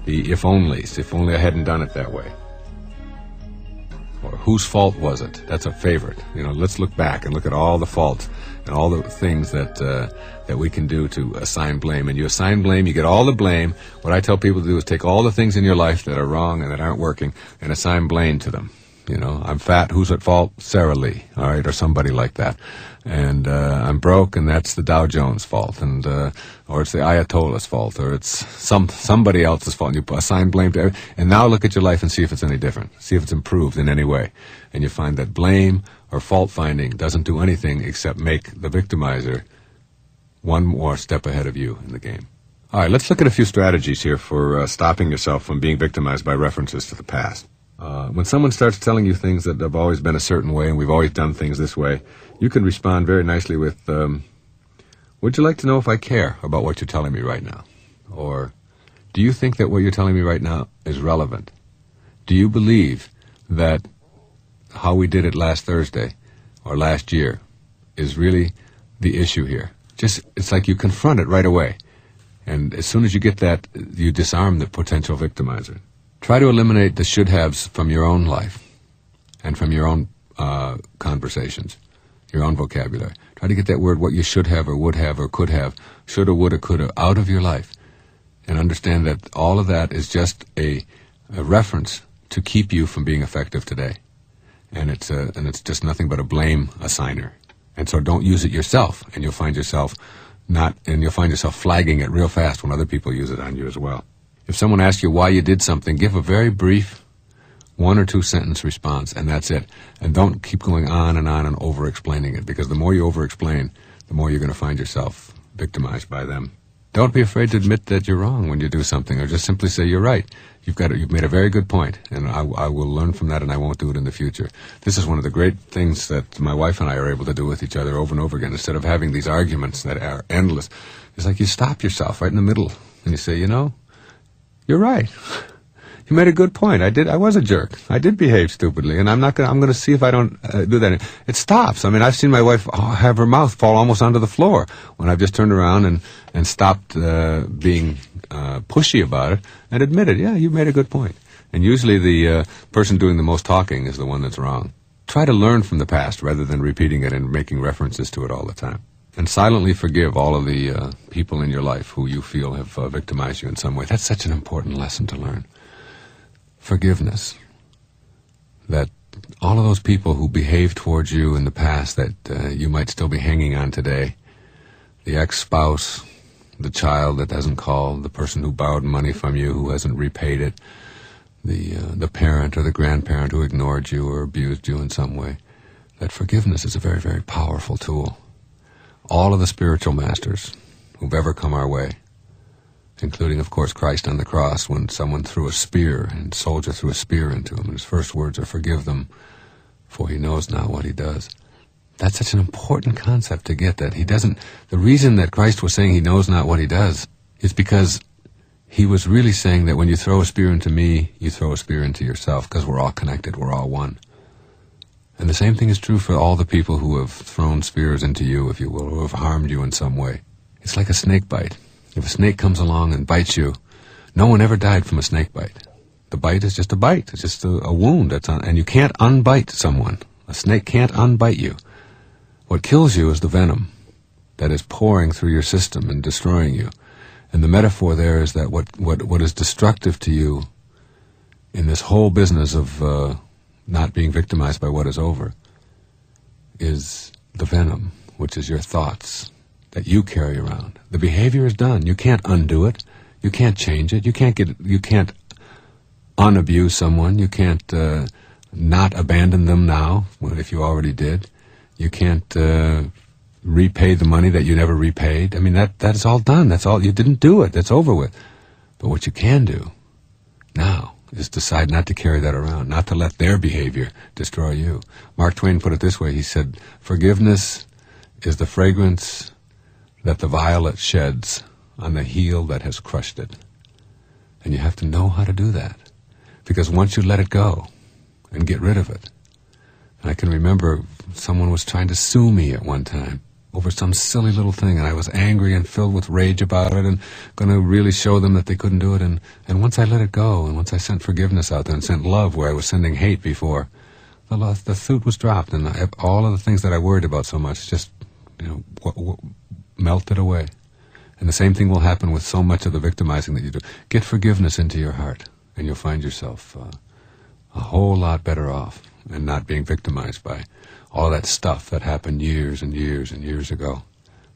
The if-onlys. If only I hadn't done it that way. Or whose fault was it? That's a favorite. Let's look back and look at all the faults and all the things that we can do to assign blame. And you assign blame, you get all the blame. What I tell people to do is take all the things in your life that are wrong and that aren't working and assign blame to them. I'm fat, who's at fault? Sarah Lee, all right, or somebody like that. And I'm broke, and that's the Dow Jones fault, and or it's the Ayatollah's fault, or it's somebody else's fault. And you assign blame to everything. And now look at your life and see if it's any different. See if it's improved in any way. And you find that blame or fault finding doesn't do anything except make the victimizer one more step ahead of you in the game. All right, let's look at a few strategies here for stopping yourself from being victimized by references to the past. When someone starts telling you things that have always been a certain way and we've always done things this way, you can respond very nicely with, would you like to know if I care about what you're telling me right now? Or, do you think that what you're telling me right now is relevant? Do you believe that how we did it last Thursday or last year is really the issue here? It's like you confront it right away. And as soon as you get that, you disarm the potential victimizer. Try to eliminate the should-haves from your own life and from your own conversations, your own vocabulary. Try to get that word, what you should have or would have or could have, shoulda, woulda, coulda, out of your life. And understand that all of that is just a reference to keep you from being effective today. And it's just nothing but a blame assigner. And so don't use it yourself, and you'll find yourself flagging it real fast when other people use it on you as well. If someone asks you why you did something, give a very brief 1 or 2 sentence response, and that's it. And don't keep going on and over-explaining it, because the more you over-explain, the more you're going to find yourself victimized by them. Don't be afraid to admit that you're wrong when you do something, or just simply say you're right. You've made a very good point, and I will learn from that, and I won't do it in the future. This is one of the great things that my wife and I are able to do with each other over and over again. Instead of having these arguments that are endless, it's like you stop yourself right in the middle, and you say, you're right. You made a good point. I was a jerk. I did behave stupidly, and I'm going to see if I don't do that. It stops. I mean, I've seen my wife have her mouth fall almost onto the floor when I've just turned around and stopped being pushy about it and admitted, yeah, you made a good point. And usually the person doing the most talking is the one that's wrong. Try to learn from the past rather than repeating it and making references to it all the time. And silently forgive all of the people in your life who you feel have victimized you in some way. That's such an important lesson to learn. Forgiveness. That all of those people who behaved towards you in the past that you might still be hanging on today, the ex-spouse, the child that hasn't called, the person who borrowed money from you who hasn't repaid it, the parent or the grandparent who ignored you or abused you in some way, that forgiveness is a very, very powerful tool. All of the spiritual masters who've ever come our way, including, of course, Christ on the cross when someone threw a spear and a soldier threw a spear into him, and his first words are, forgive them, for he knows not what he does. That's such an important concept to get, that he doesn't, the reason that Christ was saying he knows not what he does is because he was really saying that when you throw a spear into me, you throw a spear into yourself, because we're all connected, we're all one. And the same thing is true for all the people who have thrown spears into you, if you will, who have harmed you in some way. It's like a snake bite. If a snake comes along and bites you, no one ever died from a snake bite. The bite is just a bite. It's just a wound. And you can't unbite someone. A snake can't unbite you. What kills you is the venom that is pouring through your system and destroying you. And the metaphor there is that what is destructive to you in this whole business of not being victimized by what is over is the venom, which is your thoughts that you carry around. The behavior is done. You can't undo it. You can't change it. You can't unabuse someone. You can't not abandon them now, if you already did. You can't repay the money that you never repaid. I mean, that is all done. That's all. You didn't do it. That's over with. But what you can do now is decide not to carry that around, not to let their behavior destroy you. Mark Twain put it this way. He said, forgiveness is the fragrance that the violet sheds on the heel that has crushed it. And you have to know how to do that. Because once you let it go and get rid of it, and I can remember someone was trying to sue me at one time over some silly little thing, and I was angry and filled with rage about it and going to really show them that they couldn't do it. And once I let it go, and once I sent forgiveness out there and sent love where I was sending hate before, the suit was dropped, and all of the things that I worried about so much just melted away. And the same thing will happen with so much of the victimizing that you do. Get forgiveness into your heart, and you'll find yourself a whole lot better off and not being victimized by all that stuff that happened years and years and years ago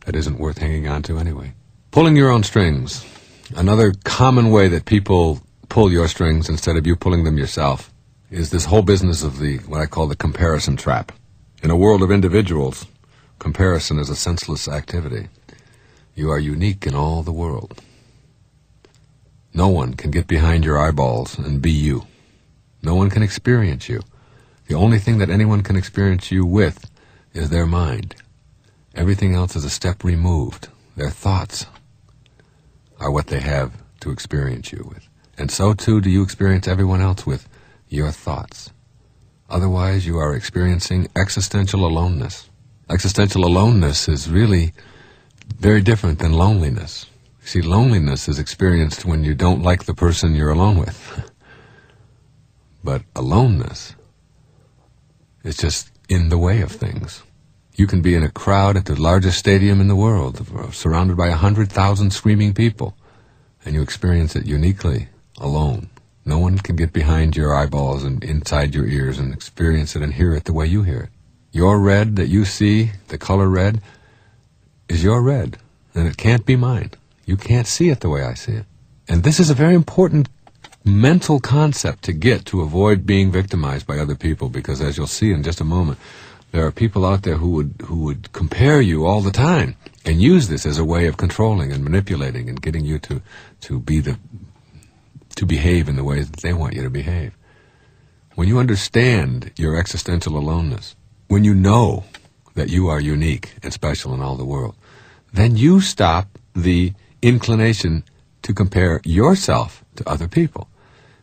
that isn't worth hanging on to anyway. Pulling your own strings. Another common way that people pull your strings instead of you pulling them yourself is this whole business of what I call the comparison trap. In a world of individuals, comparison is a senseless activity. You are unique in all the world. No one can get behind your eyeballs and be you. No one can experience you. The only thing that anyone can experience you with is their mind. Everything else is a step removed. Their thoughts are what they have to experience you with. And so too do you experience everyone else with your thoughts. Otherwise, you are experiencing existential aloneness. Existential aloneness is really very different than loneliness. You see, loneliness is experienced when you don't like the person you're alone with. But aloneness is just in the way of things. You can be in a crowd at the largest stadium in the world, surrounded by 100,000 screaming people, and you experience it uniquely, alone. No one can get behind your eyeballs and inside your ears and experience it and hear it the way you hear it. Your red that you see, the color red, is your red, and it can't be mine. You can't see it the way I see it. And this is a very important mental concept to get to avoid being victimized by other people, because as you'll see in just a moment, there are people out there who would compare you all the time and use this as a way of controlling and manipulating and getting you to behave in the way that they want you to behave. When you understand your existential aloneness, when you know that you are unique and special in all the world, then you stop the inclination to compare yourself to other people.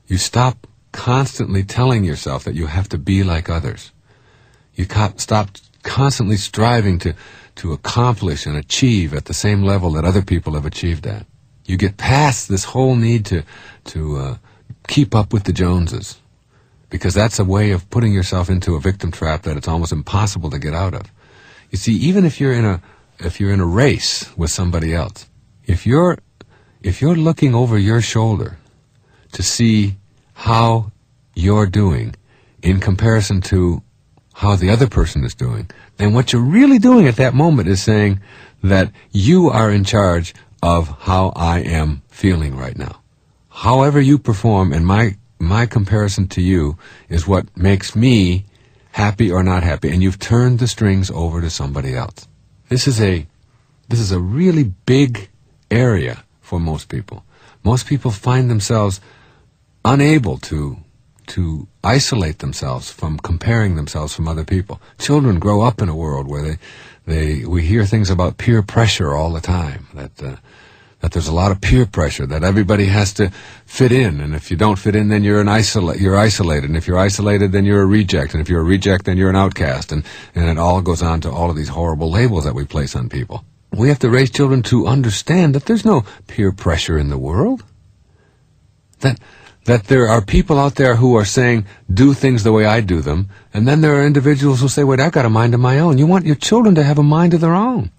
You stop constantly telling yourself that you have to be like others. You stop constantly striving to accomplish and achieve at the same level that other people have achieved at. You get past this whole need to keep up with the Joneses, because that's a way of putting yourself into a victim trap that it's almost impossible to get out of. You see, even if you're in a race with somebody else, if you're looking over your shoulder to see how you're doing in comparison to how the other person is doing, then what you're really doing at that moment is saying that you are in charge of how I am feeling right now. However you perform, and my comparison to you is what makes me happy or not happy, and you've turned the strings over to somebody else. This is a really big area for most people. Most people find themselves unable to isolate themselves from comparing themselves from other people. Children grow up in a world where we hear things about peer pressure all the time, that there's a lot of peer pressure, that everybody has to fit in, and if you don't fit in, then you're isolated, and if you're isolated, then you're a reject, and if you're a reject, then you're an outcast, and it all goes on to all of these horrible labels that we place on people. We have to raise children to understand that there's no peer pressure in the world, that there are people out there who are saying, do things the way I do them, and then there are individuals who say, wait, I've got a mind of my own. You want your children to have a mind of their own.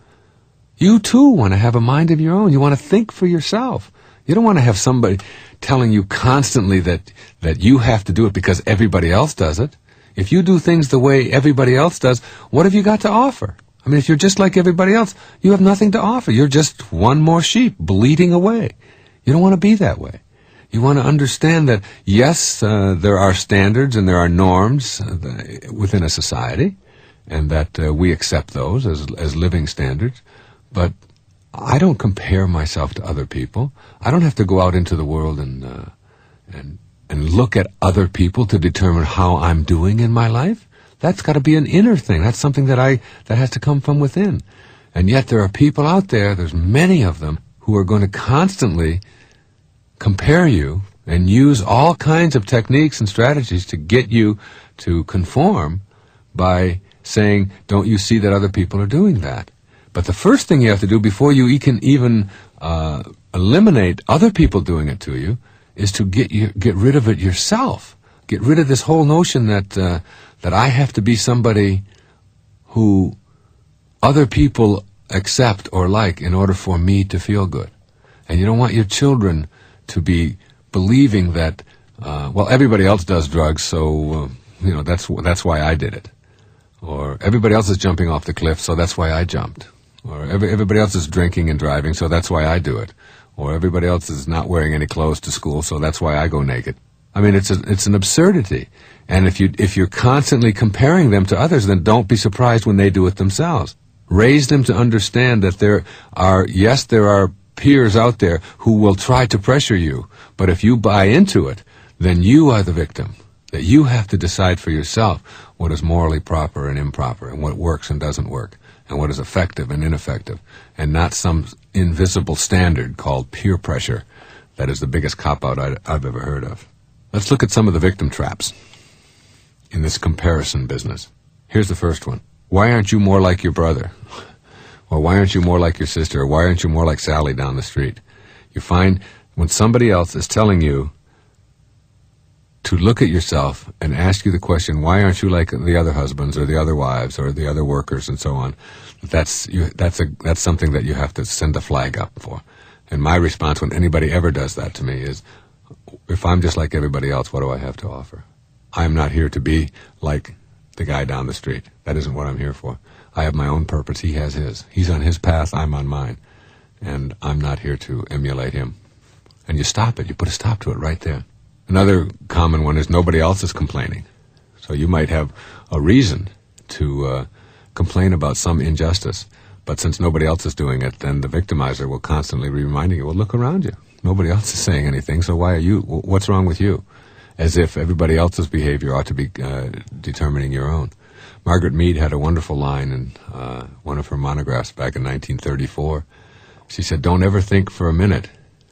You too want to have a mind of your own. You want to think for yourself. You don't want to have somebody telling you constantly that you have to do it because everybody else does it. If you do things the way everybody else does, what have you got to offer? I mean, if you're just like everybody else, you have nothing to offer. You're just one more sheep bleating away. You don't want to be that way. You want to understand that, yes, there are standards and there are norms within a society, and that we accept those as living standards, but I don't compare myself to other people. I don't have to go out into the world and look at other people to determine how I'm doing in my life. That's got to be an inner thing. That's something that has to come from within. And yet there are people out there, there's many of them, who are going to constantly compare you and use all kinds of techniques and strategies to get you to conform by saying, don't you see that other people are doing that? But the first thing you have to do before you can even eliminate other people doing it to you is to get rid of it yourself. Get rid of this whole notion that I have to be somebody who other people accept or like in order for me to feel good. And you don't want your children to be believing that, well, everybody else does drugs, so that's why I did it. Or everybody else is jumping off the cliff, so that's why I jumped. Or everybody else is drinking and driving, so that's why I do it. Or everybody else is not wearing any clothes to school, so that's why I go naked. I mean, it's an absurdity. And if you're constantly comparing them to others, then don't be surprised when they do it themselves. Raise them to understand that there are peers out there who will try to pressure you, but if you buy into it, then you are the victim. That you have to decide for yourself what is morally proper and improper, and what works and doesn't work, and what is effective and ineffective, and not some invisible standard called peer pressure that is the biggest cop-out I've ever heard of. Let's look at some of the victim traps in this comparison business. Here's the first one. Why aren't you more like your brother? Or why aren't you more like your sister? Or why aren't you more like Sally down the street? You find when somebody else is telling you to look at yourself and ask you the question, why aren't you like the other husbands or the other wives or the other workers and so on, that's something that you have to send a flag up for. And my response when anybody ever does that to me is, if I'm just like everybody else, what do I have to offer? I'm not here to be like the guy down the street. That isn't what I'm here for. I have my own purpose. He has his. He's on his path. I'm on mine. And I'm not here to emulate him. And you stop it. You put a stop to it right there. Another common one is nobody else is complaining. So you might have a reason to complain about some injustice, but since nobody else is doing it, then the victimizer will constantly be reminding you, well, look around you. Nobody else is saying anything, so why are you? What's wrong with you? As if everybody else's behavior ought to be determining your own. Margaret Mead had a wonderful line in one of her monographs back in 1934. She said, don't ever think for a minute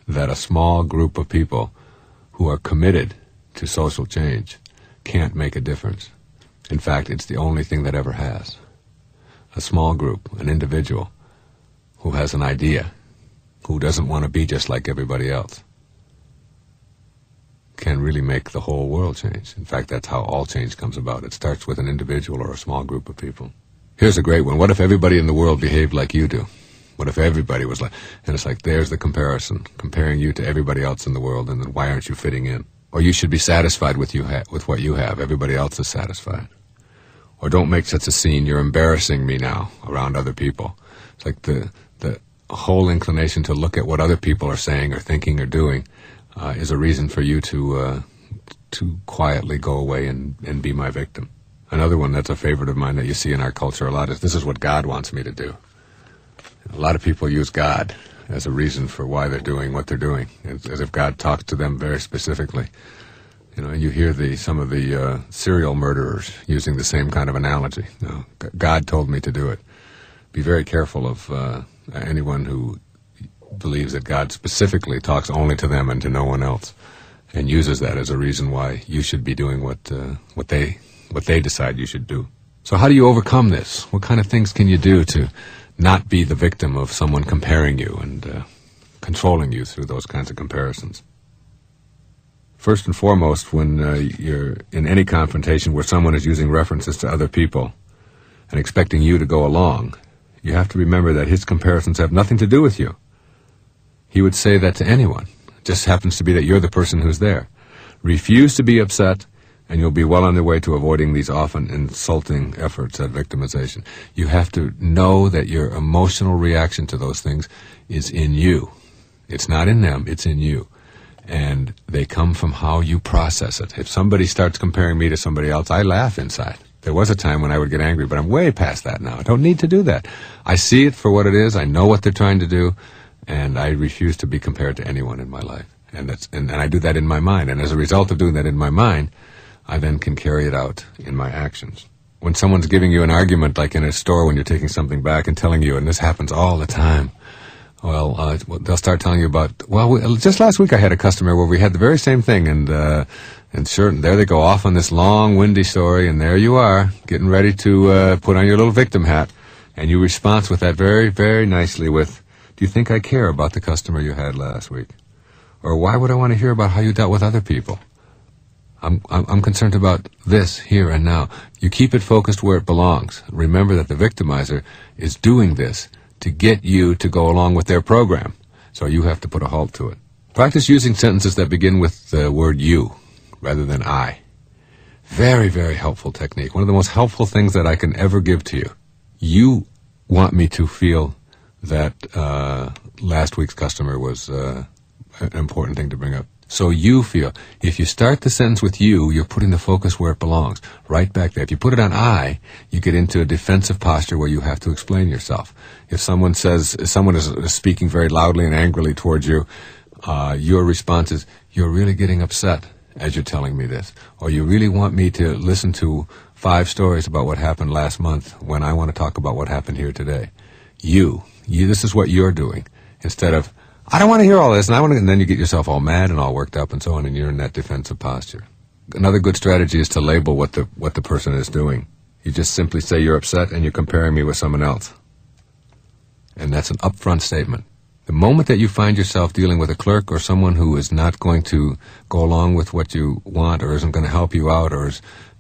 that a small group of people who are committed to social change can't make a difference. In fact, it's the only thing that ever has. A small group, an individual, who has an idea, who doesn't want to be just like everybody else, can really make the whole world change. In fact, that's how all change comes about. It starts with an individual or a small group of people. Here's a great one. What if everybody in the world behaved like you do? What if everybody was like... And it's like, there's the comparison, comparing you to everybody else in the world, and then why aren't you fitting in? Or you should be satisfied with what you have. Everybody else is satisfied. Or don't make such a scene. You're embarrassing me now around other people. It's like the whole inclination to look at what other people are saying or thinking or doing is a reason for you to quietly go away and be my victim. Another one that's a favorite of mine that you see in our culture a lot is, this is what God wants me to do. A lot of people use God as a reason for why they're doing what they're doing, as if God talks to them very specifically. You know, you hear some of the serial murderers using the same kind of analogy. You know, God told me to do it. Be very careful of anyone who believes that God specifically talks only to them and to no one else, and uses that as a reason why you should be doing what they decide you should do. So how do you overcome this? What kind of things can you do to not be the victim of someone comparing you and controlling you through those kinds of comparisons? First and foremost, when you're in any confrontation where someone is using references to other people and expecting you to go along, you have to remember that his comparisons have nothing to do with you. He would say that to anyone. It just happens to be that you're the person who's there. Refuse to be upset, and you'll be well on your way to avoiding these often insulting efforts at victimization. You have to know that your emotional reaction to those things is in you. It's not in them, it's in you. And they come from how you process it. If somebody starts comparing me to somebody else, I laugh inside. There was a time when I would get angry, but I'm way past that now. I don't need to do that. I see it for what it is. I know what they're trying to do, and I refuse to be compared to anyone in my life. And I do that in my mind. And as a result of doing that in my mind, I then can carry it out in my actions. When someone's giving you an argument, like in a store when you're taking something back and telling you, and this happens all the time, well, they'll start telling you about, well, just last week I had a customer where we had the very same thing, and sure, there they go off on this long, windy story, and there you are, getting ready to put on your little victim hat. And you respond with that very, very nicely with, do you think I care about the customer you had last week? Or why would I want to hear about how you dealt with other people? I'm concerned about this here and now. You keep it focused where it belongs. Remember that the victimizer is doing this to get you to go along with their program. So you have to put a halt to it. Practice using sentences that begin with the word you rather than I. Very, very helpful technique. One of the most helpful things that I can ever give to you. You want me to feel that last week's customer was an important thing to bring up. So you feel. If you start the sentence with you, you're putting the focus where it belongs, right back there. If you put it on I, you get into a defensive posture where you have to explain yourself. If someone is speaking very loudly and angrily towards you, your response is, you're really getting upset as you're telling me this. Or you really want me to listen to 5 stories about what happened last month when I want to talk about what happened here today. You, this is what you're doing. Instead of, I don't want to hear all this, and then you get yourself all mad and all worked up and so on, and you're in that defensive posture. Another good strategy is to label what the person is doing. You just simply say you're upset and you're comparing me with someone else. And that's an upfront statement. The moment that you find yourself dealing with a clerk or someone who is not going to go along with what you want or isn't going to help you out or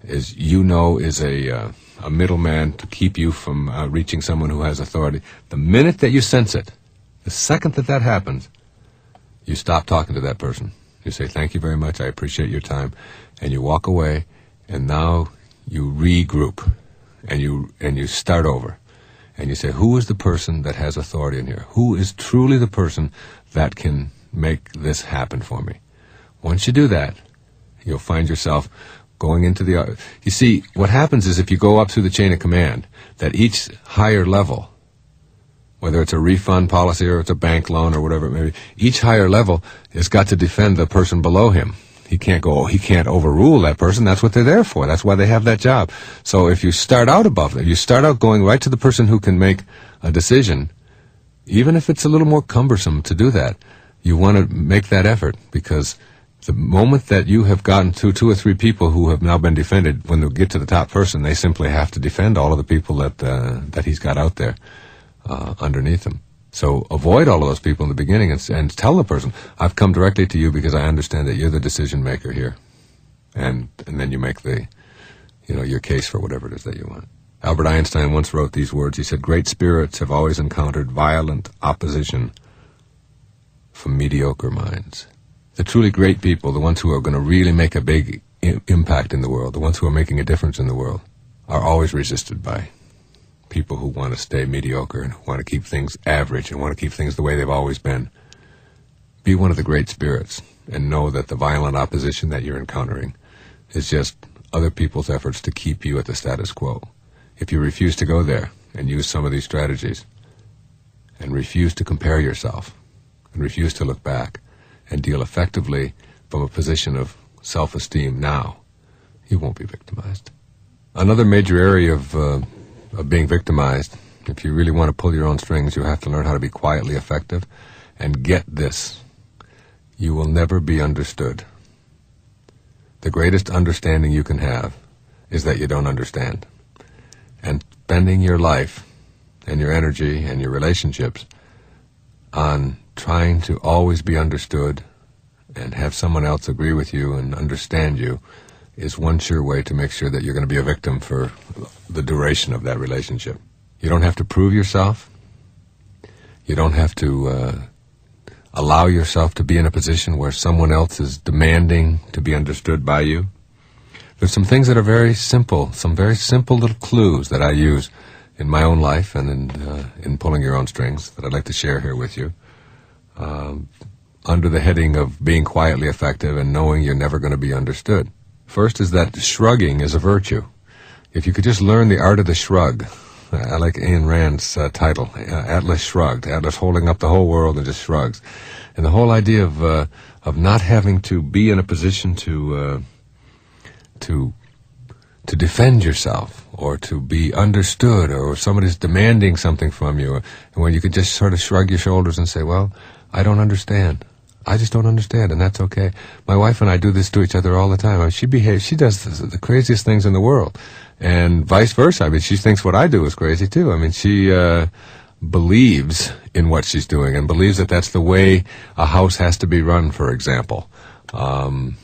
is a middleman to keep you from reaching someone who has authority, the minute that you sense it, the second that happens, you stop talking to that person. You say, thank you very much, I appreciate your time, and you walk away, and now you regroup, and you start over. And you say, who is the person that has authority in here? Who is truly the person that can make this happen for me? Once you do that, you'll find yourself going into the... You see, what happens is if you go up through the chain of command, that each higher level, whether it's a refund policy or it's a bank loan or whatever it may be, each higher level has got to defend the person below him. He can't overrule that person. That's what they're there for. That's why they have that job. So if you start out above them, you start out going right to the person who can make a decision, even if it's a little more cumbersome to do that, you want to make that effort, because the moment that you have gotten to 2 or 3 people who have now been defended, when they get to the top person, they simply have to defend all of the people that he's got out there underneath him. So avoid all of those people in the beginning and tell the person, I've come directly to you because I understand that you're the decision maker here. And then you make your case for whatever it is that you want. Albert Einstein once wrote these words. He said, great spirits have always encountered violent opposition from mediocre minds. The truly great people, the ones who are going to really make a big impact in the world, the ones who are making a difference in the world, are always resisted by people who want to stay mediocre and who want to keep things average and want to keep things the way they've always been. Be one of the great spirits and know that the violent opposition that you're encountering is just other people's efforts to keep you at the status quo. If you refuse to go there and use some of these strategies and refuse to compare yourself and refuse to look back and deal effectively from a position of self-esteem now, you won't be victimized. Another major area of being victimized, if you really want to pull your own strings, you have to learn how to be quietly effective. And get this, you will never be understood. The greatest understanding you can have is that you don't understand. And spending your life and your energy and your relationships on trying to always be understood and have someone else agree with you and understand you is one sure way to make sure that you're going to be a victim for the duration of that relationship. You don't have to prove yourself. You don't have to allow yourself to be in a position where someone else is demanding to be understood by you. There's some things that are very simple, some very simple little clues that I use in my own life and in pulling your own strings that I'd like to share here with you. Under the heading of being quietly effective and knowing you're never going to be understood. First is that shrugging is a virtue. If you could just learn the art of the shrug. I like Ayn Rand's title, Atlas Shrugged. Atlas holding up the whole world and just shrugs. And the whole idea of not having to be in a position to defend yourself or to be understood, or somebody's demanding something from you, and when you could just sort of shrug your shoulders and say, well, I don't understand. I just don't understand, and that's okay. My wife and I do this to each other all the time. I mean, she does the craziest things in the world, and vice versa. I mean, she thinks what I do is crazy too. I mean, she believes in what she's doing and believes that that's the way a house has to be run, for example.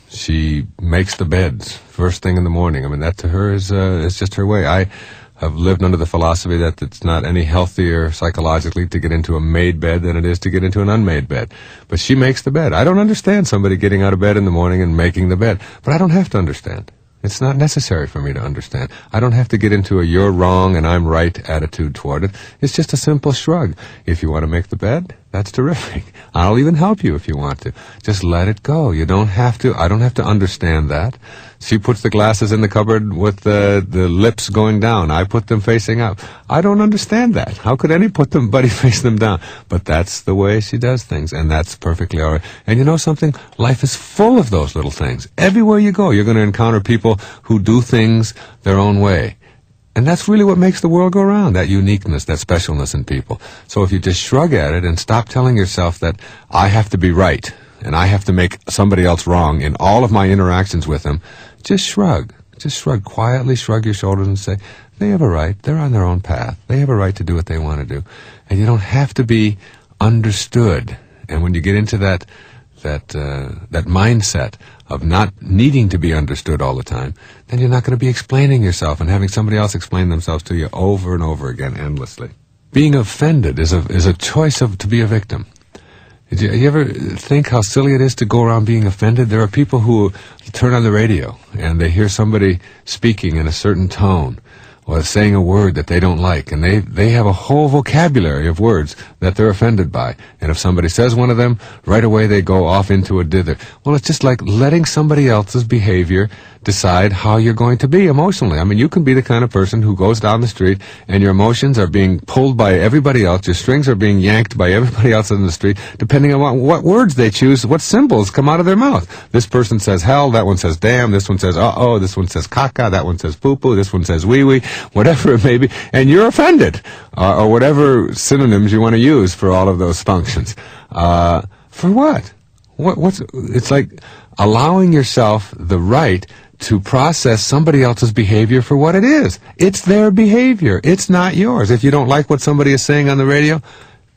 She makes the beds first thing in the morning. I mean, that to her is just her way. I have lived under the philosophy that it's not any healthier psychologically to get into a made bed than it is to get into an unmade bed. But she makes the bed. I don't understand somebody getting out of bed in the morning and making the bed, but I don't have to understand. It's not necessary for me to understand. I don't have to get into a you're wrong and I'm right attitude toward it. It's just a simple shrug. If you want to make the bed, that's terrific. I'll even help you if you want to. Just let it go. You don't have to. I don't have to understand that. She puts the glasses in the cupboard with the lips going down. I put them facing up. I don't understand that. How could anybody face them down? But that's the way she does things, and that's perfectly all right. And you know something? Life is full of those little things. Everywhere you go, you're going to encounter people who do things their own way. And that's really what makes the world go round, that uniqueness, that specialness in people. So if you just shrug at it and stop telling yourself that I have to be right and I have to make somebody else wrong in all of my interactions with them, just shrug. Just shrug, quietly shrug your shoulders and say, they have a right, they're on their own path, they have a right to do what they want to do. And you don't have to be understood. And when you get into that mindset of not needing to be understood all the time, then you're not going to be explaining yourself and having somebody else explain themselves to you over and over again endlessly. Being offended is a choice to be a victim. Did you ever think how silly it is to go around being offended? There are people who turn on the radio and they hear somebody speaking in a certain tone or saying a word that they don't like, and they have a whole vocabulary of words that they're offended by. And if somebody says one of them, right away they go off into a dither. Well, it's just like letting somebody else's behavior decide how you're going to be emotionally. I mean, you can be the kind of person who goes down the street and your emotions are being pulled by everybody else, your strings are being yanked by everybody else in the street, depending on what words they choose, what symbols come out of their mouth. This person says hell, that one says damn, this one says uh-oh, this one says caca, that one says poo-poo, this one says wee-wee, whatever it may be, and you're offended, or whatever synonyms you want to use for all of those functions. For what? It's like allowing yourself the right to process somebody else's behavior for what it is. It's their behavior. It's not yours. If you don't like what somebody is saying on the radio,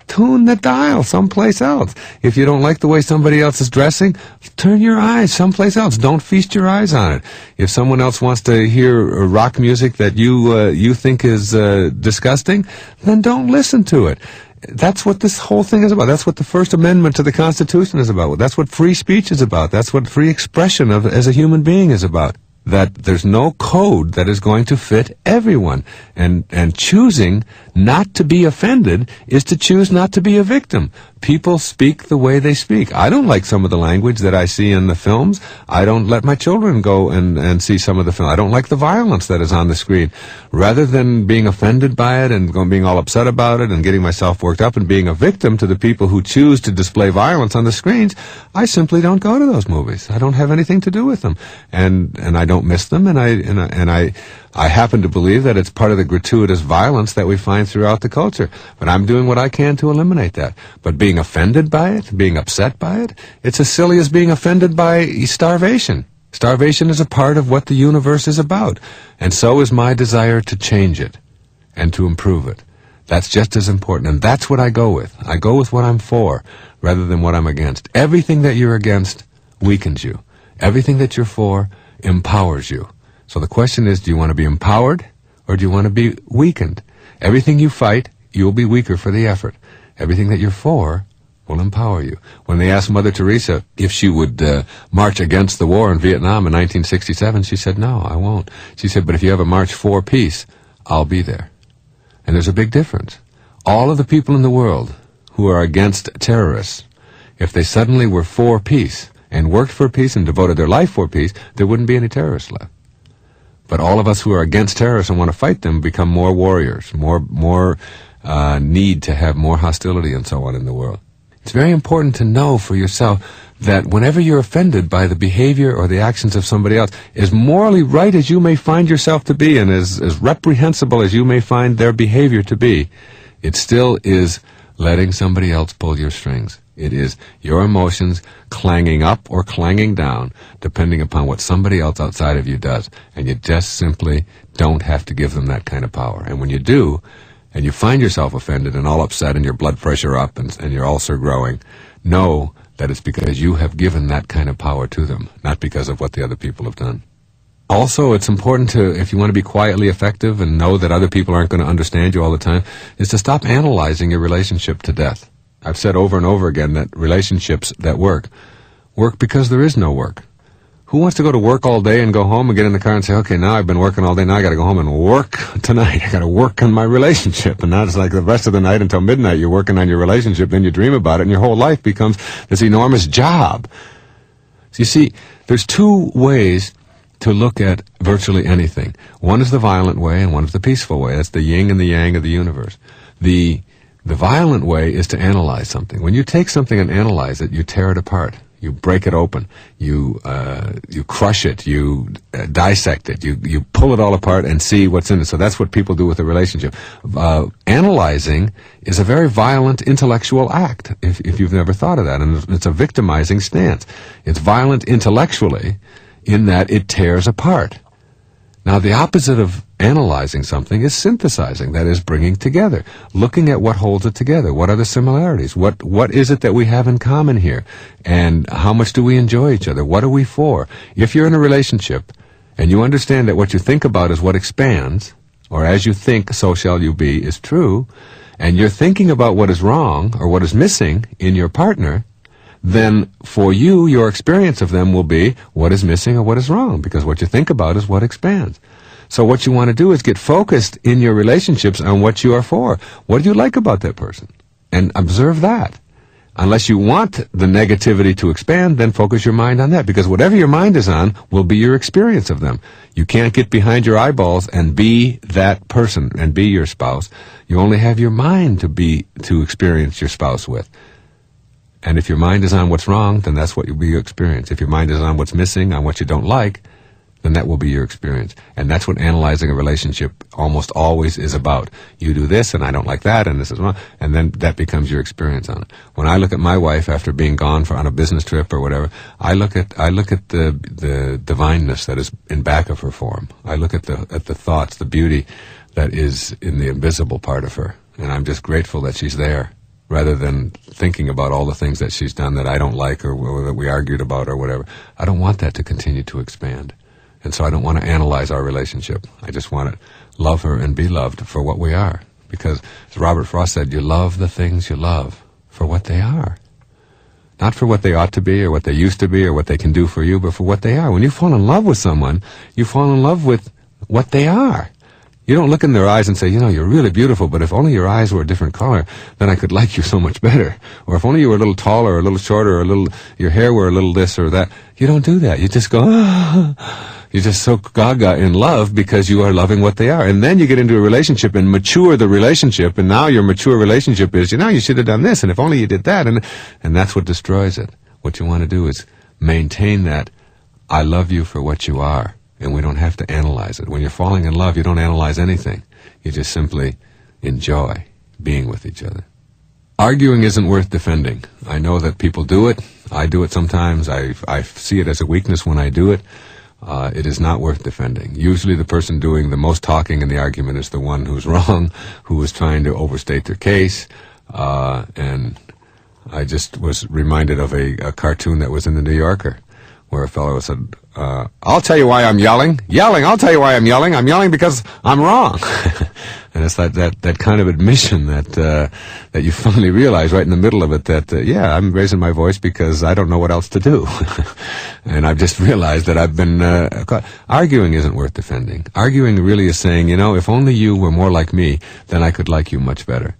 tune the dial someplace else. If you don't like the way somebody else is dressing, turn your eyes someplace else. Don't feast your eyes on it. If someone else wants to hear rock music that you think is disgusting, then don't listen to it. That's what this whole thing is about. That's what the First Amendment to the Constitution is about. That's what free speech is about. That's what free expression as a human being is about. That there's no code that is going to fit everyone. And choosing not to be offended is to choose not to be a victim. People speak the way they speak. I don't like some of the language that I see in the films. I don't let my children go and see some of the film. I don't like the violence that is on the screen. Rather than being offended by it and being all upset about it and getting myself worked up and being a victim to the people who choose to display violence on the screens, I simply don't go to those movies. I don't have anything to do with them. And I don't miss them, and I happen to believe that it's part of the gratuitous violence that we find throughout the culture. But I'm doing what I can to eliminate that. But being offended by it, being upset by it, it's as silly as being offended by starvation. Starvation is a part of what the universe is about. And so is my desire to change it and to improve it. That's just as important. And that's what I go with. I go with what I'm for rather than what I'm against. Everything that you're against weakens you. Everything that you're for empowers you. So the question is, do you want to be empowered or do you want to be weakened? Everything you fight, you'll be weaker for the effort. Everything that you're for will empower you. When they asked Mother Teresa if she would march against the war in Vietnam in 1967, she said, no, I won't. She said, but if you have a march for peace, I'll be there. And there's a big difference. All of the people in the world who are against terrorists, if they suddenly were for peace and worked for peace and devoted their life for peace, there wouldn't be any terrorists left. But all of us who are against terrorists and want to fight them become more warriors, more need to have more hostility and so on in the world. It's very important to know for yourself that whenever you're offended by the behavior or the actions of somebody else, as morally right as you may find yourself to be and as reprehensible as you may find their behavior to be, it still is letting somebody else pull your strings. It is your emotions clanging up or clanging down, depending upon what somebody else outside of you does. And you just simply don't have to give them that kind of power. And when you do, and you find yourself offended and all upset and your blood pressure up and your ulcer growing, know that it's because you have given that kind of power to them, not because of what the other people have done. Also, it's important to, if you want to be quietly effective and know that other people aren't going to understand you all the time, is to stop analyzing your relationship to death. I've said over and over again that relationships that work because there is no work. Who wants to go to work all day and go home and get in the car and say, okay, now I've been working all day, now I got to go home and work tonight. I got to work on my relationship. And now it's like the rest of the night until midnight you're working on your relationship, then you dream about it, and your whole life becomes this enormous job. So you see, there's two ways to look at virtually anything. One is the violent way and one is the peaceful way. That's the yin and the yang of the universe. The violent way is to analyze something. When you take something and analyze it, you tear it apart. You break it open. You crush it. You dissect it. You pull it all apart and see what's in it. So that's what people do with a relationship. Analyzing is a very violent intellectual act, if you've never thought of that. And it's a victimizing stance. It's violent intellectually in that it tears apart. Now, the opposite of analyzing something is synthesizing, that is, bringing together, looking at what holds it together. What are the similarities? What is it that we have in common here? And how much do we enjoy each other? What are we for? If you're in a relationship and you understand that what you think about is what expands, or as you think, so shall you be, is true, and you're thinking about what is wrong or what is missing in your partner, then for you, your experience of them will be what is missing or what is wrong, because what you think about is what expands. So what you want to do is get focused in your relationships on what you are for. What do you like about that person? And observe that. Unless you want the negativity to expand, then focus your mind on that, because whatever your mind is on will be your experience of them. You can't get behind your eyeballs and be that person and be your spouse. You only have your mind to experience your spouse with. And if your mind is on what's wrong, then that's what will be your experience. If your mind is on what's missing, on what you don't like, then that will be your experience. And that's what analyzing a relationship almost always is about. You do this, and I don't like that, and this is wrong, and then that becomes your experience on it. When I look at my wife after being gone on a business trip or whatever, I look at the divineness that is in back of her form. I look at the thoughts, the beauty that is in the invisible part of her, and I'm just grateful that she's there, rather than thinking about all the things that she's done that I don't like or that we argued about or whatever. I don't want that to continue to expand. And so I don't want to analyze our relationship. I just want to love her and be loved for what we are. Because, as Robert Frost said, you love the things you love for what they are. Not for what they ought to be or what they used to be or what they can do for you, but for what they are. When you fall in love with someone, you fall in love with what they are. You don't look in their eyes and say, you're really beautiful, but if only your eyes were a different color, then I could like you so much better. Or if only you were a little taller or a little shorter or your hair were a little this or that. You don't do that. You just go, You're just so gaga in love because you are loving what they are. And then you get into a relationship and mature the relationship, and now your mature relationship is, you should have done this, and if only you did that. And that's what destroys it. What you want to do is maintain that I love you for what you are. And we don't have to analyze it. When you're falling in love, you don't analyze anything. You just simply enjoy being with each other. Arguing isn't worth defending. I know that people do it. I do it sometimes. I see it as a weakness when I do it. It is not worth defending. Usually the person doing the most talking in the argument is the one who's wrong, who is trying to overstate their case. And I just was reminded of a cartoon that was in the New Yorker, where a fellow said, I'll tell you why I'm yelling. I'll tell you why I'm yelling. I'm yelling because I'm wrong. And it's that kind of admission that you finally realize right in the middle of it that, I'm raising my voice because I don't know what else to do. And I've just realized that I've been arguing isn't worth defending. Arguing really is saying, if only you were more like me, then I could like you much better.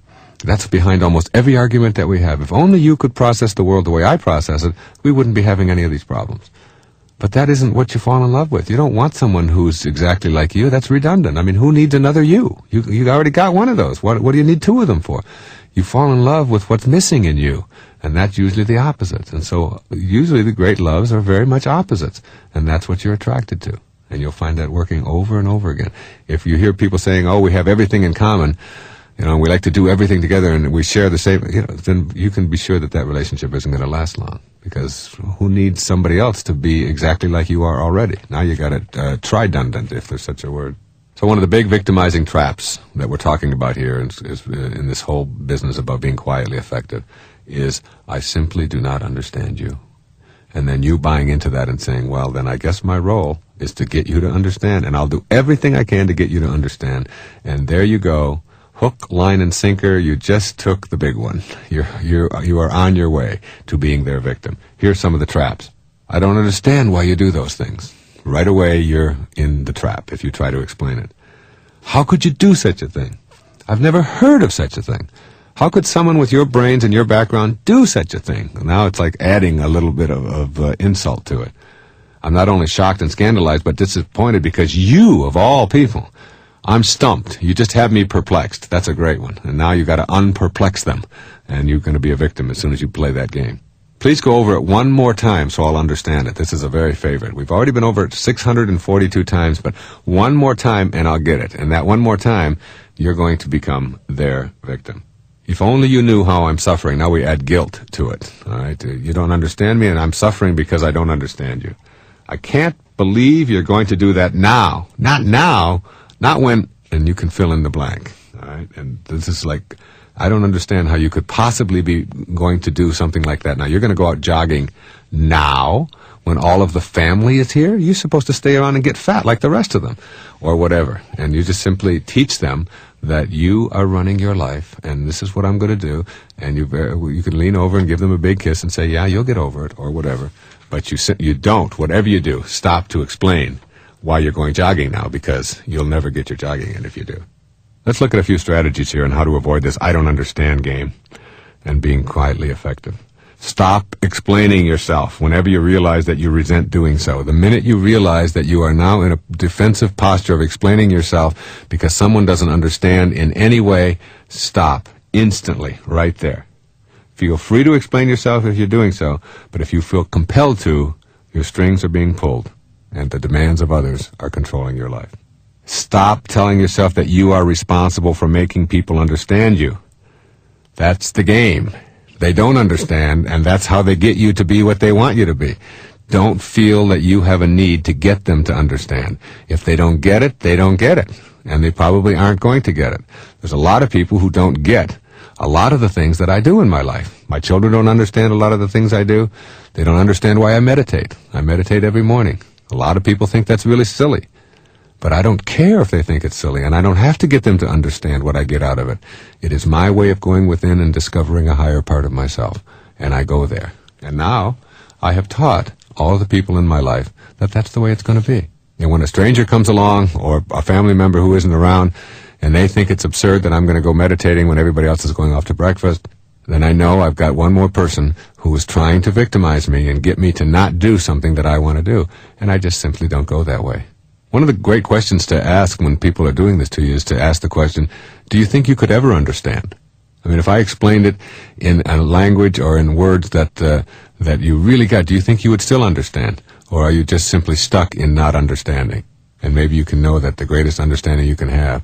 That's behind almost every argument that we have. If only you could process the world the way I process it, we wouldn't be having any of these problems. But that isn't what you fall in love with. You don't want someone who's exactly like you. That's redundant. I mean, who needs another you? You already got one of those. What do you need two of them for? You fall in love with what's missing in you, and that's usually the opposite. And so usually the great loves are very much opposites, and that's what you're attracted to. And you'll find that working over and over again. If you hear people saying, we have everything in common, We like to do everything together and we share the same, then you can be sure that that relationship isn't going to last long, because who needs somebody else to be exactly like you are already? Now you got it tridundant, if there's such a word. So one of the big victimizing traps that we're talking about here is in this whole business about being quietly effective is, I simply do not understand you. And then you buying into that and saying, well, then I guess my role is to get you to understand, and I'll do everything I can to get you to understand. And there you go. Hook, line, and sinker, you just took the big one. You are on your way to being their victim. Here's some of the traps. I don't understand why you do those things. Right away, you're in the trap if you try to explain it. How could you do such a thing? I've never heard of such a thing. How could someone with your brains and your background do such a thing? Now it's like adding a little bit of insult to it. I'm not only shocked and scandalized, but disappointed because you, of all people, I'm stumped. You just have me perplexed. That's a great one. And now you've got to unperplex them, and you're going to be a victim as soon as you play that game. Please go over it one more time so I'll understand it. This is a very favorite. We've already been over it 642 times, but one more time and I'll get it. And that one more time, you're going to become their victim. If only you knew how I'm suffering. Now we add guilt to it. All right? You don't understand me, and I'm suffering because I don't understand you. I can't believe you're going to do that now. Not now. Not when, and you can fill in the blank. All right? And this is like, I don't understand how you could possibly be going to do something like that now. You're going to go out jogging now when all of the family is here? You're supposed to stay around and get fat like the rest of them, or whatever. And you just simply teach them that you are running your life, and this is what I'm going to do, and you can lean over and give them a big kiss and say, yeah, you'll get over it, or whatever. But you don't, whatever you do, stop to explain why you're going jogging now, because you'll never get your jogging in if you do. Let's look at a few strategies here on how to avoid this I don't understand game and being quietly effective. Stop explaining yourself whenever you realize that you resent doing so. The minute you realize that you are now in a defensive posture of explaining yourself because someone doesn't understand in any way, stop instantly right there. Feel free to explain yourself if you're doing so, but if you feel compelled to, your strings are being pulled and the demands of others are controlling your life. Stop telling yourself that you are responsible for making people understand you. That's the game. They don't understand, and that's how they get you to be what they want you to be. Don't feel that you have a need to get them to understand. If they don't get it, they don't get it, and they probably aren't going to get it. There's a lot of people who don't get a lot of the things that I do in my life. My children don't understand a lot of the things I do. They don't understand why I meditate. I meditate every morning. A lot of people think that's really silly. But I don't care if they think it's silly, and I don't have to get them to understand what I get out of it. It is my way of going within and discovering a higher part of myself, and I go there. And now I have taught all of the people in my life that that's the way it's going to be. And when a stranger comes along, or a family member who isn't around, and they think it's absurd that I'm going to go meditating when everybody else is going off to breakfast, then I know I've got one more person who is trying to victimize me and get me to not do something that I want to do, and I just simply don't go that way. One of the great questions to ask when people are doing this to you is to ask the question, do you think you could ever understand? I mean, if I explained it in a language or in words that you really got, do you think you would still understand? Or are you just simply stuck in not understanding? And maybe you can know that the greatest understanding you can have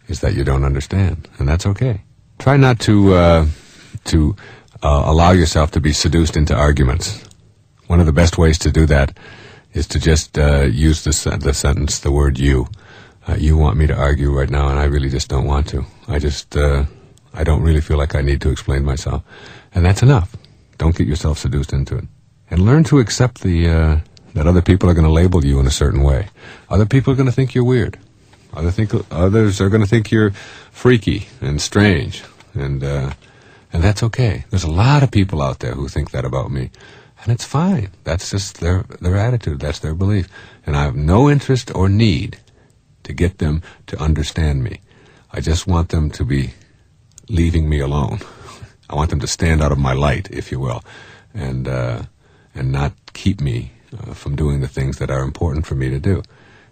is that you don't understand, and that's okay. Try not to allow yourself to be seduced into arguments. One of the best ways to do that is to just use the sentence, the word you. You want me to argue right now, and I really just don't want to. I don't really feel like I need to explain myself. And that's enough. Don't get yourself seduced into it. And learn to accept that other people are going to label you in a certain way. Other people are going to think you're weird. Others are going to think you're freaky and strange. And that's okay. There's a lot of people out there who think that about me. And it's fine. That's just their attitude. That's their belief. And I have no interest or need to get them to understand me. I just want them to be leaving me alone. I want them to stand out of my light, if you will, and not keep me from doing the things that are important for me to do.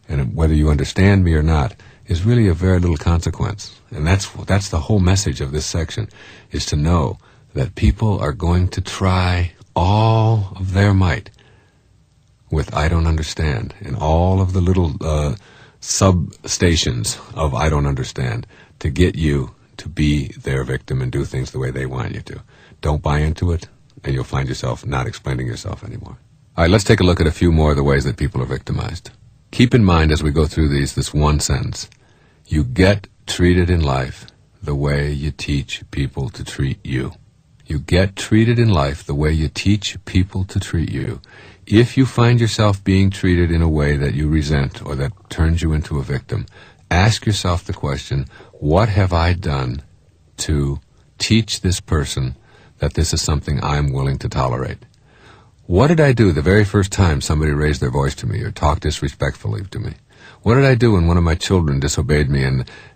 And whether you understand me or not is really of very little consequence. And that's the whole message of this section, is to know that people are going to try all of their might with I don't understand, and all of the little substations of I don't understand, to get you to be their victim and do things the way they want you to. Don't buy into it, and you'll find yourself not explaining yourself anymore. All right, let's take a look at a few more of the ways that people are victimized. Keep in mind as we go through this one sentence. You get treated in life the way you teach people to treat you. You get treated in life the way you teach people to treat you. If you find yourself being treated in a way that you resent or that turns you into a victim, ask yourself the question, what have I done to teach this person that this is something I'm willing to tolerate? What did I do the very first time somebody raised their voice to me or talked disrespectfully to me? What did I do when one of my children disobeyed me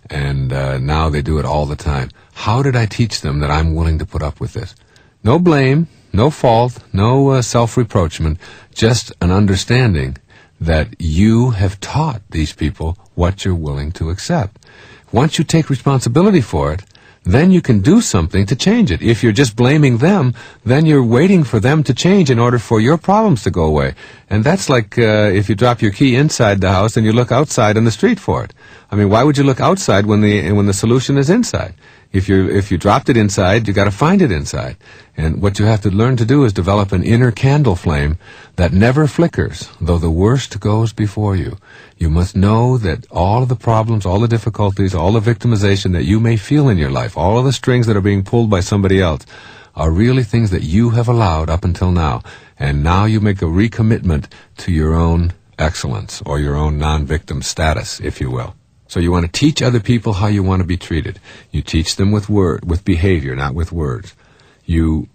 and now they do it all the time? How did I teach them that I'm willing to put up with this? No blame, no fault, no self-reproachment, just an understanding that you have taught these people what you're willing to accept. Once you take responsibility for it, then you can do something to change it. If you're just blaming them, then you're waiting for them to change in order for your problems to go away. And that's like if you drop your key inside the house and you look outside in the street for it. I mean, why would you look outside when the solution is inside? If you dropped it inside, you got to find it inside. And what you have to learn to do is develop an inner candle flame that never flickers, though the worst goes before you. You must know that all of the problems, all the difficulties, all the victimization that you may feel in your life, all of the strings that are being pulled by somebody else, are really things that you have allowed up until now. And now you make a recommitment to your own excellence or your own non-victim status, if you will. So you want to teach other people how you want to be treated. You teach them with behavior, not with words. You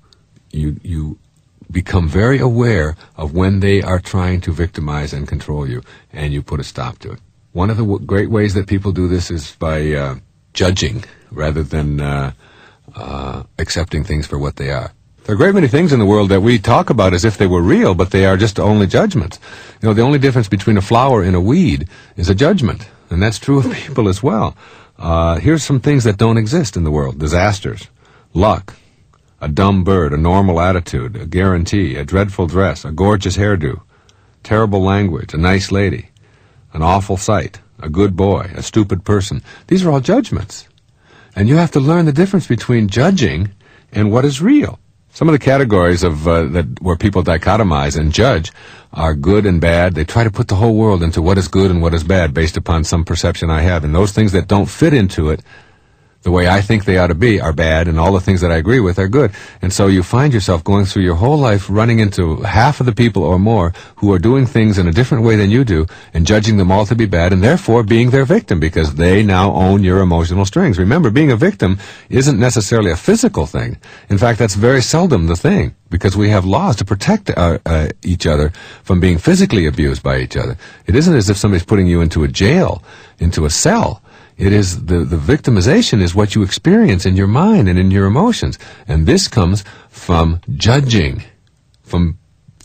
become very aware of when they are trying to victimize and control you, and you put a stop to it. One of the great ways that people do this is by judging rather than accepting things for what they are. There are a great many things in the world that we talk about as if they were real, but they are just only judgments. You know, the only difference between a flower and a weed is a judgment, and that's true of people as well. Here's some things that don't exist in the world. Disasters, luck, a dumb bird, a normal attitude, a guarantee, a dreadful dress, a gorgeous hairdo, terrible language, a nice lady, an awful sight, a good boy, a stupid person. These are all judgments. And you have to learn the difference between judging and what is real. Some of the categories of where people dichotomize and judge are good and bad. They try to put the whole world into what is good and what is bad based upon some perception I have. And those things that don't fit into it the way I think they ought to be are bad, and all the things that I agree with are good. And so you find yourself going through your whole life running into half of the people or more who are doing things in a different way than you do and judging them all to be bad, and therefore being their victim because they now own your emotional strings. Remember, being a victim isn't necessarily a physical thing. In fact, that's very seldom the thing, because we have laws to protect each other from being physically abused by each other. It isn't as if somebody's putting you into a jail, into a cell. It is the victimization is what you experience in your mind and in your emotions. And this comes from judging, from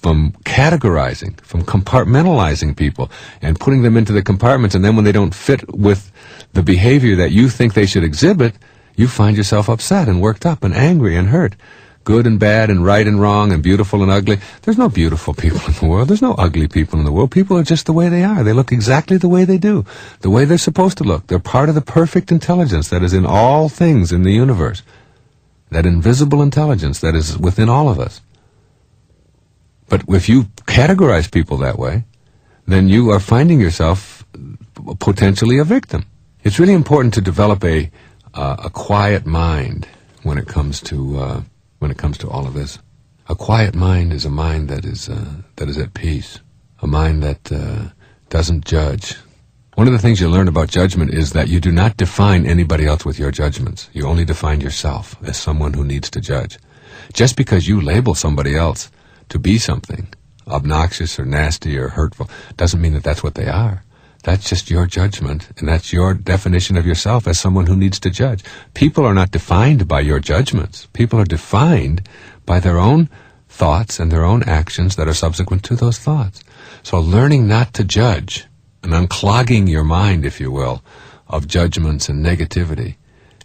categorizing, from compartmentalizing people and putting them into the compartments. And then when they don't fit with the behavior that you think they should exhibit, you find yourself upset and worked up and angry and hurt. Good and bad and right and wrong and beautiful and ugly. There's no beautiful people in the world. There's no ugly people in the world. People are just the way they are. They look exactly the way they do, the way they're supposed to look. They're part of the perfect intelligence that is in all things in the universe, that invisible intelligence that is within all of us. But if you categorize people that way, then you are finding yourself potentially a victim. It's really important to develop a quiet mind when it comes to all of this. A quiet mind is a mind that is at peace, a mind that doesn't judge. One of the things you learn about judgment is that you do not define anybody else with your judgments. You only define yourself as someone who needs to judge. Just because you label somebody else to be something obnoxious or nasty or hurtful doesn't mean that that's what they are. That's just your judgment, and that's your definition of yourself as someone who needs to judge. People are not defined by your judgments. People are defined by their own thoughts and their own actions that are subsequent to those thoughts. So learning not to judge and unclogging your mind, if you will, of judgments and negativity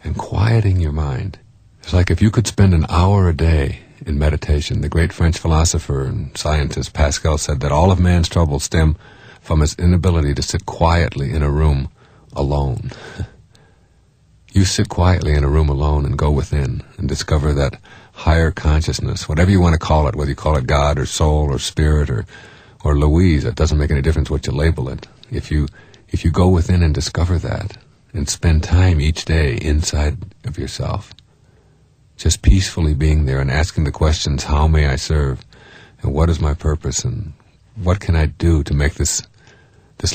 and quieting your mind. It's like if you could spend an hour a day in meditation. The great French philosopher and scientist Pascal said that all of man's troubles stem from his inability to sit quietly in a room alone. you sit quietly in a room alone and go within and discover that higher consciousness, whatever you want to call it, whether you call it God or soul or spirit or Louise, it doesn't make any difference what you label it. If you go within and discover that and spend time each day inside of yourself, just peacefully being there and asking the questions, how may I serve? And what is my purpose? And what can I do to make this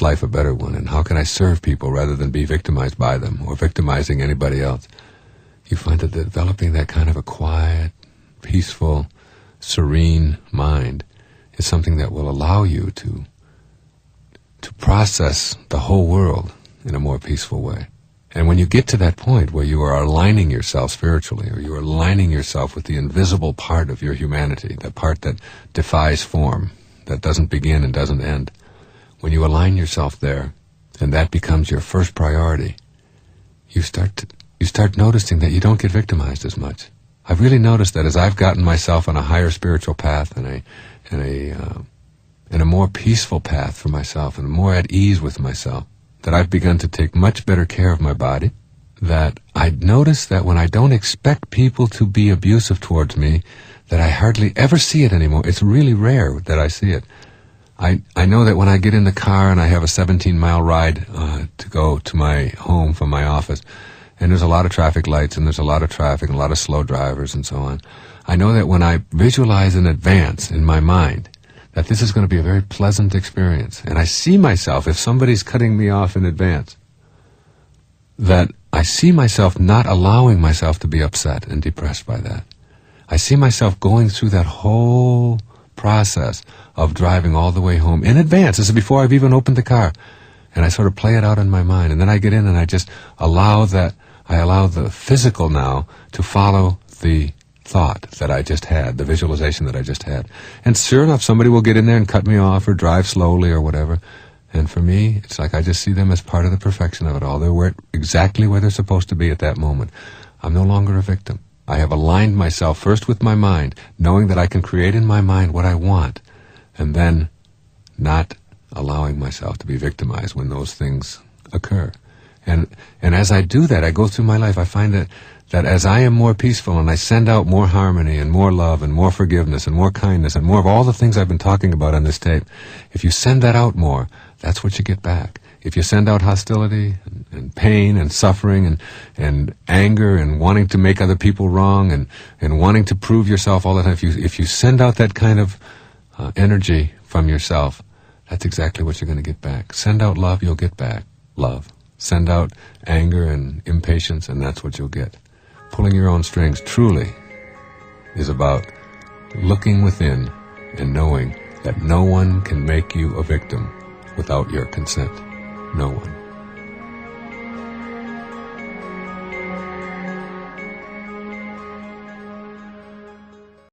life a better one? And how can I serve people rather than be victimized by them or victimizing anybody else? You find that developing that kind of a quiet, peaceful, serene mind is something that will allow you to process the whole world in a more peaceful way. And when you get to that point where you are aligning yourself spiritually, or you are aligning yourself with the invisible part of your humanity, the part that defies form, that doesn't begin and doesn't end, when you align yourself there, and that becomes your first priority, you start noticing that you don't get victimized as much. I've really noticed that as I've gotten myself on a higher spiritual path and a more peaceful path for myself and more at ease with myself, that I've begun to take much better care of my body, that I notice that when I don't expect people to be abusive towards me, that I hardly ever see it anymore. It's really rare that I see it. I know that when I get in the car and I have a 17-mile ride to go to my home from my office, and there's a lot of traffic lights and there's a lot of traffic and a lot of slow drivers and so on, I know that when I visualize in advance in my mind that this is going to be a very pleasant experience, and I see myself, if somebody's cutting me off in advance, that I see myself not allowing myself to be upset and depressed by that. I see myself going through that whole process of driving all the way home in advance. This is before I've even opened the car. And I sort of play it out in my mind. And then I get in and I just allow the physical now to follow the thought that I just had, the visualization that I just had. And sure enough, somebody will get in there and cut me off or drive slowly or whatever. And for me, it's like I just see them as part of the perfection of it all. They're exactly where they're supposed to be at that moment. I'm no longer a victim. I have aligned myself first with my mind, knowing that I can create in my mind what I want, and then not allowing myself to be victimized when those things occur. And as I do that, I go through my life, I find that as I am more peaceful and I send out more harmony and more love and more forgiveness and more kindness and more of all the things I've been talking about on this tape, if you send that out more, that's what you get back. If you send out hostility and pain and suffering and anger and wanting to make other people wrong and wanting to prove yourself all the time, if you send out that kind of energy from yourself, that's exactly what you're going to get back. Send out love, you'll get back love. Send out anger and impatience, and that's what you'll get. Pulling your own strings truly is about looking within and knowing that no one can make you a victim without your consent. No one.